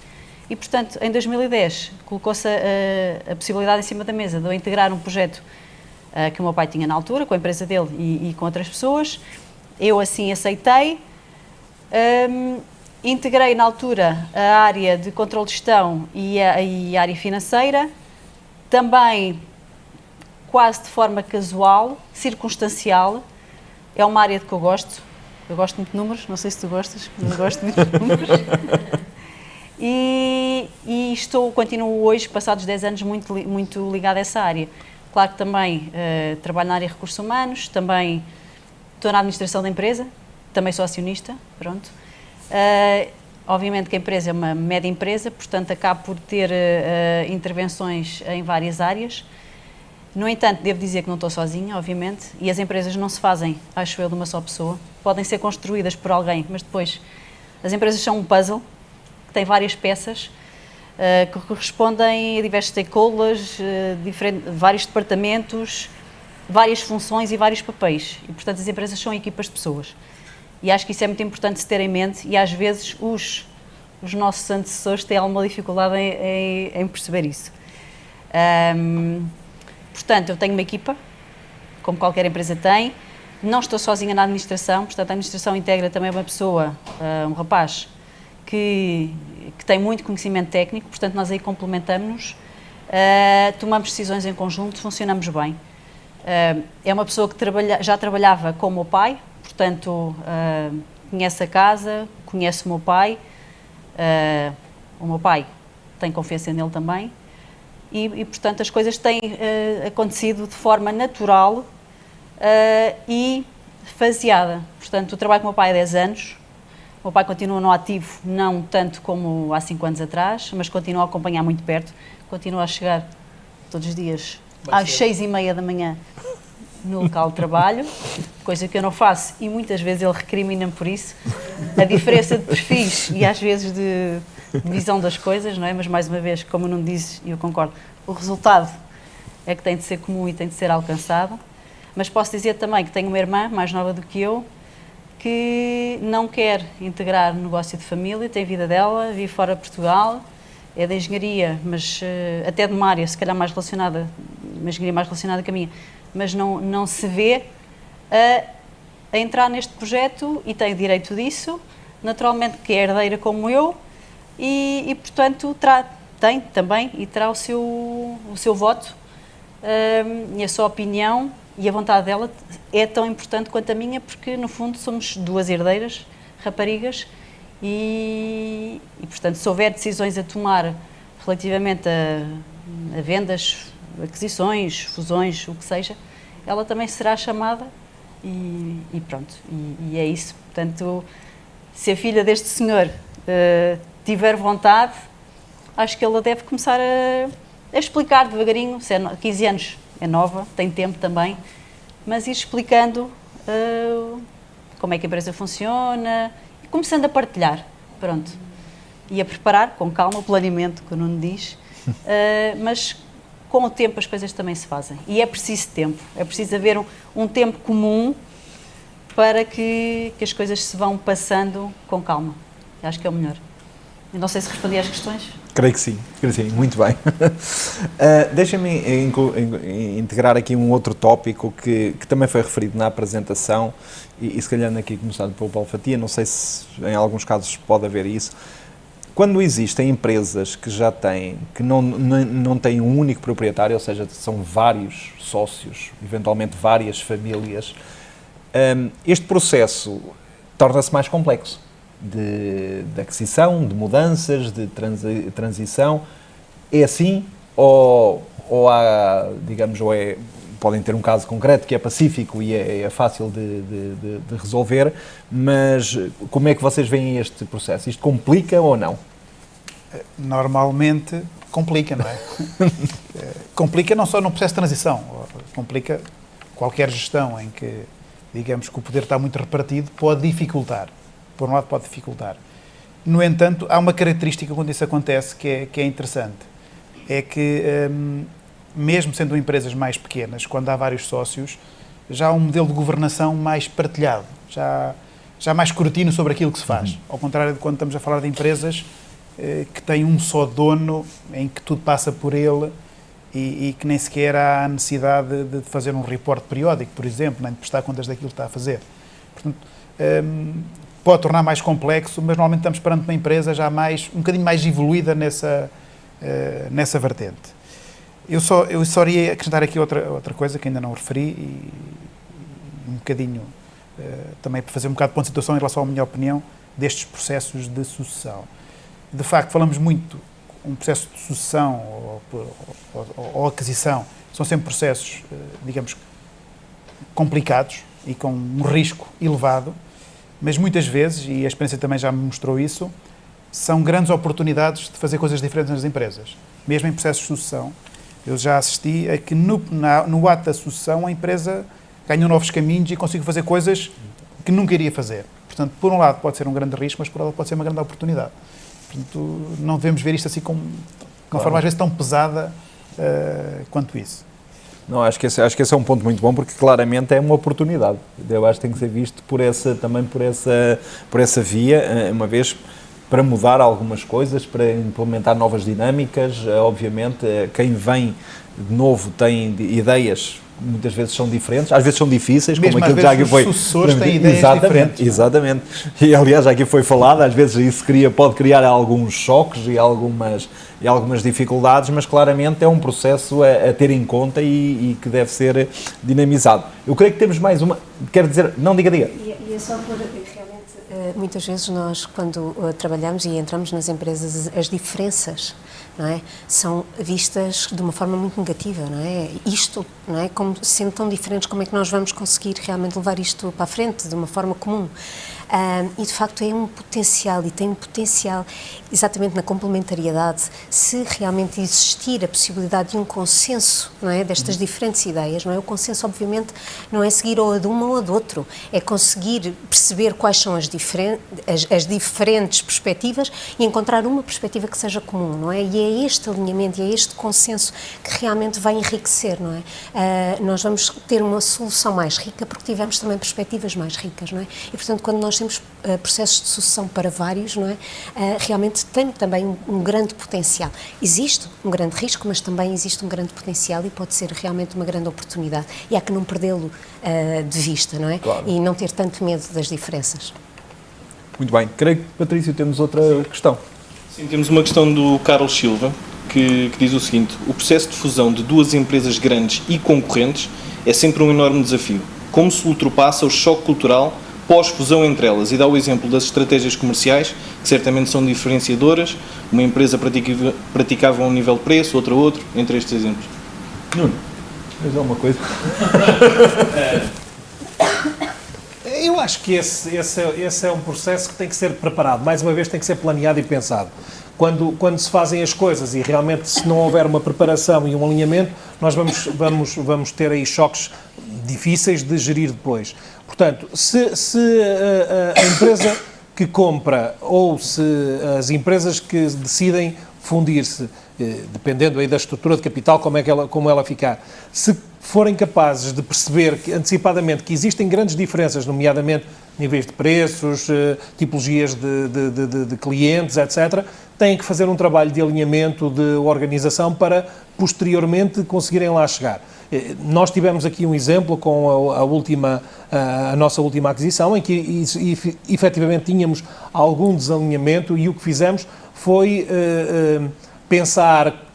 E, portanto, em 2010, colocou-se a possibilidade em cima da mesa de eu integrar um projeto que o meu pai tinha na altura, com a empresa dele e com outras pessoas. Eu assim aceitei. Integrei na altura a área de controle de gestão e a área financeira, também quase de forma casual, circunstancial. É uma área de que eu gosto muito de números, não sei se tu gostas, mas eu gosto muito de números. E continuo hoje, passados 10 anos, muito ligada a essa área. Claro que também trabalho na área de recursos humanos, também estou na administração da empresa, também sou acionista, pronto. Obviamente que a empresa é uma média empresa, portanto acabo por ter intervenções em várias áreas. No entanto, devo dizer que não estou sozinha, obviamente, e as empresas não se fazem, acho eu, de uma só pessoa. Podem ser construídas por alguém, mas depois as empresas são um puzzle, que tem várias peças, que correspondem a diversos stakeholders, vários departamentos, várias funções e vários papéis. E, portanto, as empresas são equipas de pessoas. E acho que isso é muito importante se ter em mente, e às vezes os nossos antecessores têm alguma dificuldade em perceber isso. Portanto, eu tenho uma equipa, como qualquer empresa tem. Não estou sozinha na administração, portanto, a administração integra também uma pessoa, um rapaz, que tem muito conhecimento técnico, portanto, nós aí complementamos-nos, tomamos decisões em conjunto, funcionamos bem. É uma pessoa que já trabalhava com o meu pai, portanto, conhece a casa, conhece o meu pai tem confiança nele também, e portanto, as coisas têm acontecido de forma natural e faseada. Portanto, eu trabalho com o meu pai há 10 anos, o meu pai continua no ativo, não tanto como há 5 anos atrás, mas continua a acompanhar muito perto, continua a chegar todos os dias às 6h30 da manhã no local de trabalho, coisa que eu não faço, e muitas vezes ele recrimina-me por isso, a diferença de perfis e às vezes de visão das coisas, não é? Mas mais uma vez, como não dizes, e eu concordo, o resultado é que tem de ser comum e tem de ser alcançado. Mas posso dizer também que tenho uma irmã mais nova do que eu, que não quer integrar o negócio de família, tem a vida dela, vive fora de Portugal, é da engenharia, mas até de uma área, se calhar mais relacionada, uma engenharia mais relacionada com a minha, mas não se vê a entrar neste projeto e tem direito disso, naturalmente que é herdeira como eu, e portanto tem também e terá o seu voto e a sua opinião, e a vontade dela é tão importante quanto a minha, porque no fundo somos duas herdeiras, raparigas, e portanto se houver decisões a tomar relativamente a vendas, aquisições, fusões, o que seja, ela também será chamada e pronto, e é isso. Portanto, se a filha deste senhor tiver vontade, acho que ela deve começar a explicar devagarinho, se é 15 anos é nova, tem tempo também, mas ir explicando como é que a empresa funciona, e começando a partilhar, pronto, e a preparar com calma o planeamento, que o Nuno diz, mas com o tempo as coisas também se fazem, e é preciso tempo, é preciso haver um tempo comum para que as coisas se vão passando com calma, acho que é o melhor. Eu não sei se respondi às questões. Creio que sim, muito bem. Deixa-me integrar aqui um outro tópico que também foi referido na apresentação e se calhar aqui começado pelo Paulo Fatia, não sei se em alguns casos pode haver isso. Quando existem empresas que já têm, que não têm um único proprietário, ou seja, são vários sócios, eventualmente várias famílias, este processo torna-se mais complexo. De aquisição, de mudanças, de transição, é assim ou há, digamos, podem ter um caso concreto que é pacífico e é fácil de resolver, mas como é que vocês veem este processo? Isto complica ou não? Normalmente complica, não é? Complica não só no processo de transição, complica qualquer gestão em que, digamos, que o poder está muito repartido, pode dificultar. Por um lado pode dificultar. No entanto, há uma característica quando isso acontece que é interessante. É que, mesmo sendo empresas mais pequenas, quando há vários sócios, já há um modelo de governação mais partilhado, já há mais escrutínio sobre aquilo que se faz. Ao contrário de quando estamos a falar de empresas que têm um só dono, em que tudo passa por ele e que nem sequer há necessidade de fazer um reporte periódico, por exemplo, nem de prestar contas daquilo que está a fazer. Portanto, pode tornar mais complexo, mas normalmente estamos perante uma empresa já um bocadinho mais evoluída nessa vertente. Eu só iria acrescentar aqui outra coisa que ainda não referi, e um bocadinho também para fazer um bocado de ponto de situação em relação à minha opinião destes processos de sucessão. De facto, falamos muito, um processo de sucessão ou aquisição, são sempre processos, digamos, complicados e com um risco elevado, mas muitas vezes, e a experiência também já me mostrou isso, são grandes oportunidades de fazer coisas diferentes nas empresas. Mesmo em processos de sucessão, eu já assisti a que no ato da sucessão a empresa ganhou novos caminhos e consigo fazer coisas que nunca iria fazer. Portanto, por um lado pode ser um grande risco, mas por outro lado pode ser uma grande oportunidade. Portanto, não devemos ver isto assim como uma forma às vezes tão pesada quanto isso. Não, acho que esse é um ponto muito bom, porque claramente é uma oportunidade. Eu acho que tem que ser visto por essa via, uma vez para mudar algumas coisas, para implementar novas dinâmicas. Obviamente, quem vem de novo tem ideias, muitas vezes são diferentes, às vezes são difíceis, mesmo como aquilo que já aqui foi. Os sucessores têm ideias diferentes. Exatamente. E aliás, já aqui foi falado, às vezes isso pode criar alguns choques e algumas dificuldades, mas claramente é um processo a ter em conta e que deve ser dinamizado. Eu creio que temos mais uma. Quero dizer, não, diga. E é só por realmente, muitas vezes nós, quando trabalhamos e entramos nas empresas, as diferenças, não é, são vistas de uma forma muito negativa, não é? Isto, não é, como sendo tão diferentes, como é que nós vamos conseguir realmente levar isto para a frente de uma forma comum? E de facto é um potencial, e tem um potencial exatamente na complementariedade, se realmente existir a possibilidade de um consenso, não é, destas diferentes ideias, não é? O consenso obviamente não é seguir ou a de uma ou a do outro, é conseguir perceber quais são as diferentes perspectivas e encontrar uma perspectiva que seja comum, não é? E é este alinhamento, e é este consenso que realmente vai enriquecer, não é? Nós vamos ter uma solução mais rica porque tivemos também perspectivas mais ricas, não é? E portanto, quando nós temos processos de sucessão para vários, não é? Realmente tem também um grande potencial. Existe um grande risco, mas também existe um grande potencial e pode ser realmente uma grande oportunidade. E há que não perdê-lo de vista, não é? Claro. E não ter tanto medo das diferenças. Muito bem. Creio que, Patrício, temos outra questão. Sim, temos uma questão do Carlos Silva, que diz o seguinte: o processo de fusão de duas empresas grandes e concorrentes é sempre um enorme desafio. Como se ultrapassa o choque cultural pós-fusão entre elas? E dá o exemplo das estratégias comerciais, que certamente são diferenciadoras. Uma empresa praticava um nível de preço, outra outro, entre estes exemplos. Nuno, tens alguma coisa? Eu acho que esse é um processo que tem que ser preparado. Mais uma vez, tem que ser planeado e pensado. Quando se fazem as coisas e realmente se não houver uma preparação e um alinhamento, nós vamos ter aí choques difíceis de gerir depois. Portanto, se a empresa que compra ou se as empresas que decidem fundir-se, dependendo aí da estrutura de capital, como ela ficar, se forem capazes de perceber antecipadamente que existem grandes diferenças, nomeadamente níveis de preços, tipologias de clientes, etc., têm que fazer um trabalho de alinhamento, de organização, para posteriormente conseguirem lá chegar. Nós tivemos aqui um exemplo com a nossa última aquisição, em que efetivamente tínhamos algum desalinhamento, e o que fizemos foi pensar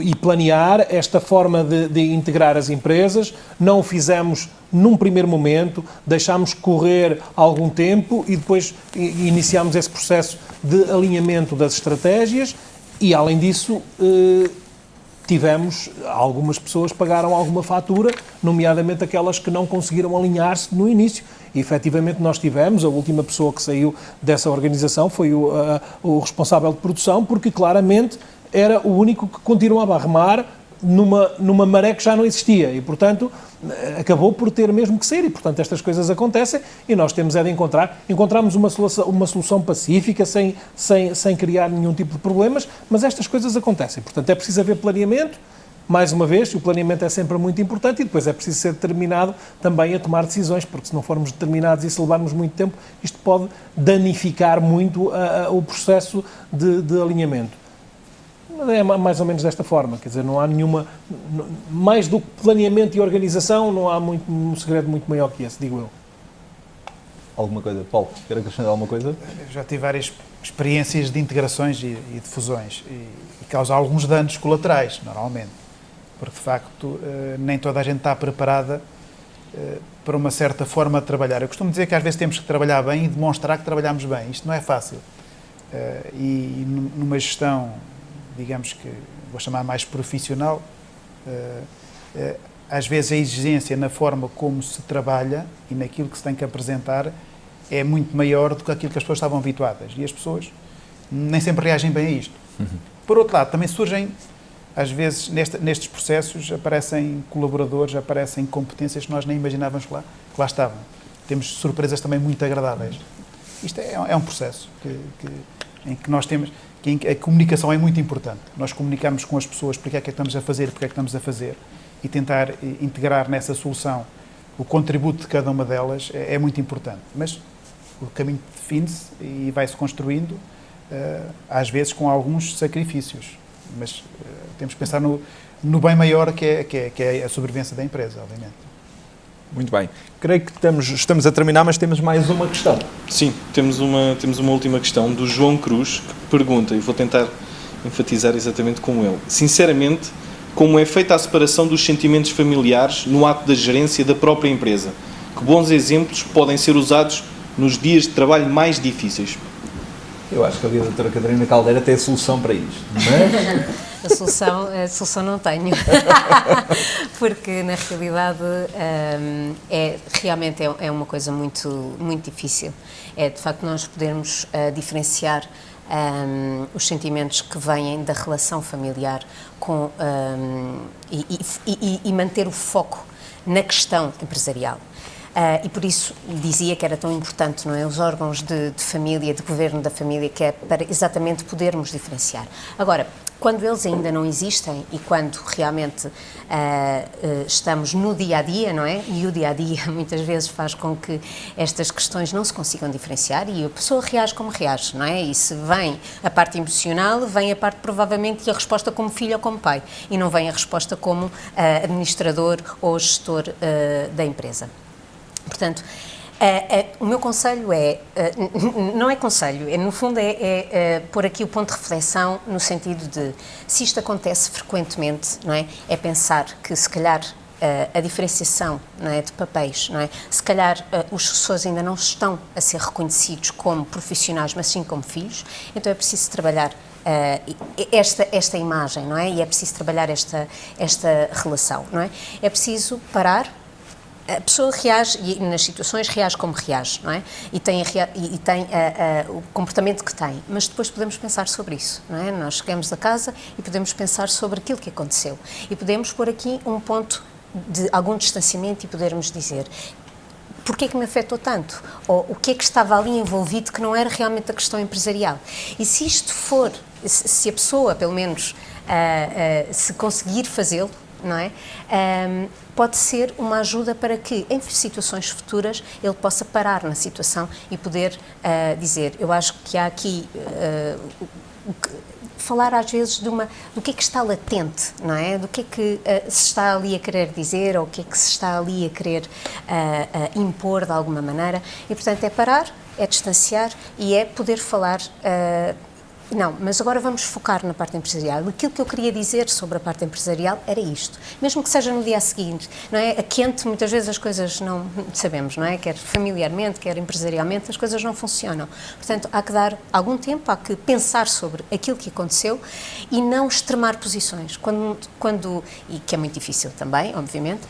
e planear esta forma de integrar as empresas. Não o fizemos num primeiro momento, deixámos correr algum tempo e depois iniciámos esse processo de alinhamento das estratégias e, além disso, algumas pessoas pagaram alguma fatura, nomeadamente aquelas que não conseguiram alinhar-se no início. E, efetivamente, nós tivemos, a última pessoa que saiu dessa organização foi o responsável de produção, porque claramente era o único que continuava a remar numa maré que já não existia e, portanto, acabou por ter mesmo que sair. E, portanto, estas coisas acontecem e nós temos de encontrarmos uma solução pacífica, sem criar nenhum tipo de problemas, mas estas coisas acontecem. Portanto, é preciso haver planeamento. Mais uma vez, o planeamento é sempre muito importante e depois é preciso ser determinado também a tomar decisões, porque se não formos determinados e se levarmos muito tempo, isto pode danificar muito o processo de alinhamento. É mais ou menos desta forma, quer dizer, não há nenhuma, mais do que planeamento e organização, não há um segredo muito maior que esse, digo eu. Alguma coisa? Paulo, quer acrescentar alguma coisa? Eu já tive várias experiências de integrações e de fusões e causa alguns danos colaterais, normalmente, porque de facto nem toda a gente está preparada para uma certa forma de trabalhar. Eu costumo dizer que às vezes temos que trabalhar bem e demonstrar que trabalhamos bem. Isto não é fácil. E numa gestão, digamos que vou chamar mais profissional, às vezes a exigência na forma como se trabalha e naquilo que se tem que apresentar é muito maior do que aquilo que as pessoas estavam habituadas. E as pessoas nem sempre reagem bem a isto. Por outro lado, também surgem, às vezes, nestes processos, aparecem colaboradores, aparecem competências que nós nem imaginávamos que lá estavam. Temos surpresas também muito agradáveis. Isto é um processo em que nós temos, em que a comunicação é muito importante. Nós comunicamos com as pessoas porque é que estamos a fazer, porque é que estamos a fazer, e tentar integrar nessa solução o contributo de cada uma delas é muito importante. Mas o caminho define-se e vai-se construindo, às vezes com alguns sacrifícios. Mas temos que pensar no bem maior que é a sobrevivência da empresa, obviamente. Muito bem. Creio que estamos a terminar, mas temos mais uma questão. Sim, temos uma última questão do João Cruz, que pergunta, e vou tentar enfatizar exatamente como ele. Sinceramente, como é feita a separação dos sentimentos familiares no ato da gerência da própria empresa? Que bons exemplos podem ser usados nos dias de trabalho mais difíceis? Eu acho que a doutora Catarina Caldeira tem a solução para isto, não é? A solução não tenho, porque na realidade realmente é uma coisa muito, muito difícil. É de facto nós podermos diferenciar os sentimentos que vêm da relação familiar e manter o foco na questão empresarial. E por isso dizia que era tão importante, não é? Os órgãos de família, de governo da família, que é para exatamente podermos diferenciar. Agora, quando eles ainda não existem e quando realmente estamos no dia-a-dia, não é? E o dia-a-dia muitas vezes faz com que estas questões não se consigam diferenciar e a pessoa reage como reage, não é? E se vem a parte emocional, vem a parte provavelmente e a resposta como filho ou como pai e não vem a resposta como administrador ou gestor da empresa. Portanto, o meu conselho não é conselho, no fundo é pôr aqui o ponto de reflexão no sentido de, se isto acontece frequentemente, não é? É pensar que se calhar a diferenciação, não é, de papéis, não é? Se calhar os sucessores ainda não estão a ser reconhecidos como profissionais, mas sim como filhos, então é preciso trabalhar esta imagem, não é? E é preciso trabalhar esta relação, não é? É preciso parar. A pessoa reage, e nas situações reage como reage, não é? E tem o comportamento que tem, mas depois podemos pensar sobre isso, não é? Nós chegamos a casa e podemos pensar sobre aquilo que aconteceu e podemos pôr aqui um ponto de algum distanciamento e podermos dizer porquê que me afetou tanto? Ou o que é que estava ali envolvido que não era realmente a questão empresarial? E se isto for, se a pessoa, pelo menos, se conseguir fazê-lo, não é? Pode ser uma ajuda para que, em situações futuras, ele possa parar na situação e poder dizer, eu acho que há aqui falar às vezes do que é que está latente, não é? Do que é que se está ali a querer dizer ou o que é que se está ali a querer impor de alguma maneira e, portanto, é parar, é distanciar e é poder falar. Não, mas agora vamos focar na parte empresarial. Aquilo que eu queria dizer sobre a parte empresarial era isto, mesmo que seja no dia seguinte, não é? A quente, muitas vezes as coisas não sabemos, não é? Quer familiarmente, quer empresarialmente, as coisas não funcionam. Portanto, há que dar algum tempo, há que pensar sobre aquilo que aconteceu e não extremar posições. E que é muito difícil também, obviamente,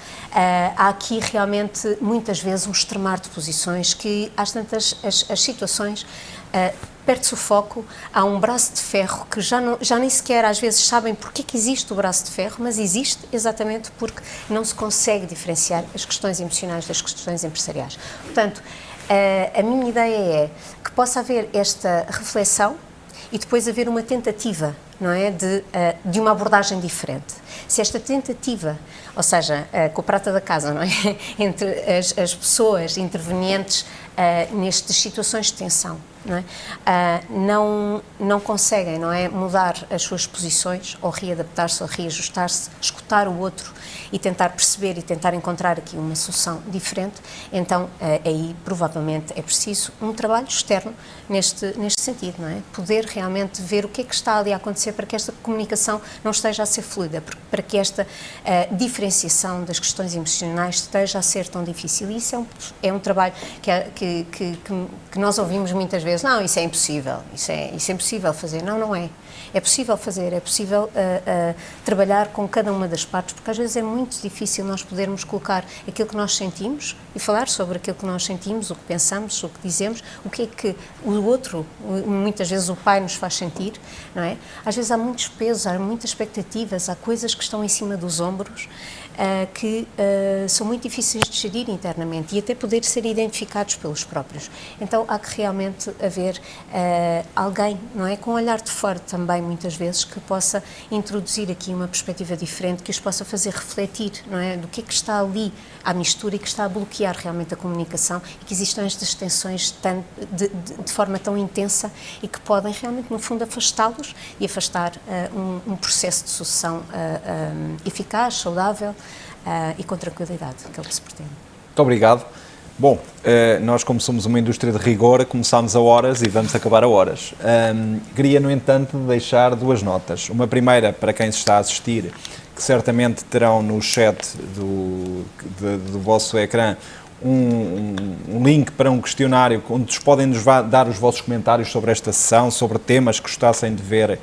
há aqui realmente, muitas vezes, um extremar de posições que, às tantas, as situações perde-se o foco, há um braço de ferro que já nem sequer às vezes sabem porque é que existe o braço de ferro, mas existe exatamente porque não se consegue diferenciar as questões emocionais das questões empresariais. Portanto, a minha ideia é que possa haver esta reflexão e depois haver uma tentativa, não é, de uma abordagem diferente. Se esta tentativa, ou seja, com a prata da casa, não é, entre as pessoas intervenientes nestas situações de tensão, não é? Não conseguem, não é, mudar as suas posições ou readaptar-se ou reajustar-se, escutar o outro e tentar perceber e tentar encontrar aqui uma solução diferente, então aí provavelmente é preciso um trabalho externo neste sentido, não é? Poder realmente ver o que é que está ali a acontecer para que esta comunicação não esteja a ser fluida, para que esta diferenciação das questões emocionais esteja a ser tão difícil. E isso é um trabalho que nós ouvimos muitas vezes, não, isso é impossível, isso é impossível fazer. Não, não é. É possível fazer, é possível trabalhar com cada uma das partes, porque às vezes é muito difícil nós podermos colocar aquilo que nós sentimos e falar sobre aquilo que nós sentimos, o que pensamos, o que dizemos, o que é que o outro, muitas vezes o pai nos faz sentir, não é? Às vezes há muitos pesos, há muitas expectativas, há coisas que estão em cima dos ombros que são muito difíceis de gerir internamente e até poder ser identificados pelos próprios. Então há que realmente haver alguém, não é, com um olhar de fora também, muitas vezes, que possa introduzir aqui uma perspectiva diferente, que os possa fazer refletir, não é, do que é que está ali à mistura e que está a bloquear realmente a comunicação e que existam estas tensões de forma tão intensa e que podem realmente, no fundo, afastá-los e afastar um processo de sucessão eficaz, saudável, e com tranquilidade, que é o que se pretende. Muito obrigado. Bom, nós como somos uma indústria de rigor, começámos a horas e vamos acabar a horas. Queria, no entanto, deixar duas notas. Uma primeira para quem se está a assistir, que certamente terão no chat do vosso ecrã um link para um questionário onde podem nos dar os vossos comentários sobre esta sessão, sobre temas que gostassem de ver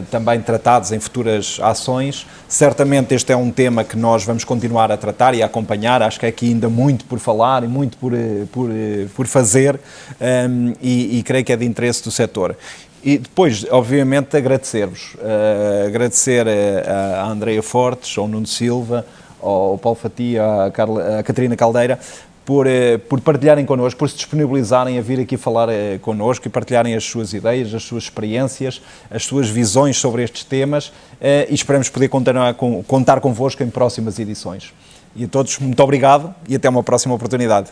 também tratados em futuras ações. Certamente este é um tema que nós vamos continuar a tratar e a acompanhar. Acho que há aqui ainda muito por falar e muito por fazer e creio que é de interesse do setor. E depois, obviamente, agradecer-vos. Agradecer a Andrea Fortes, ao Nuno Silva, ao Paulo Fatia, à Catarina Caldeira, por partilharem connosco, por se disponibilizarem a vir aqui falar connosco e partilharem as suas ideias, as suas experiências, as suas visões sobre estes temas e esperamos poder contar convosco em próximas edições. E a todos, muito obrigado e até uma próxima oportunidade.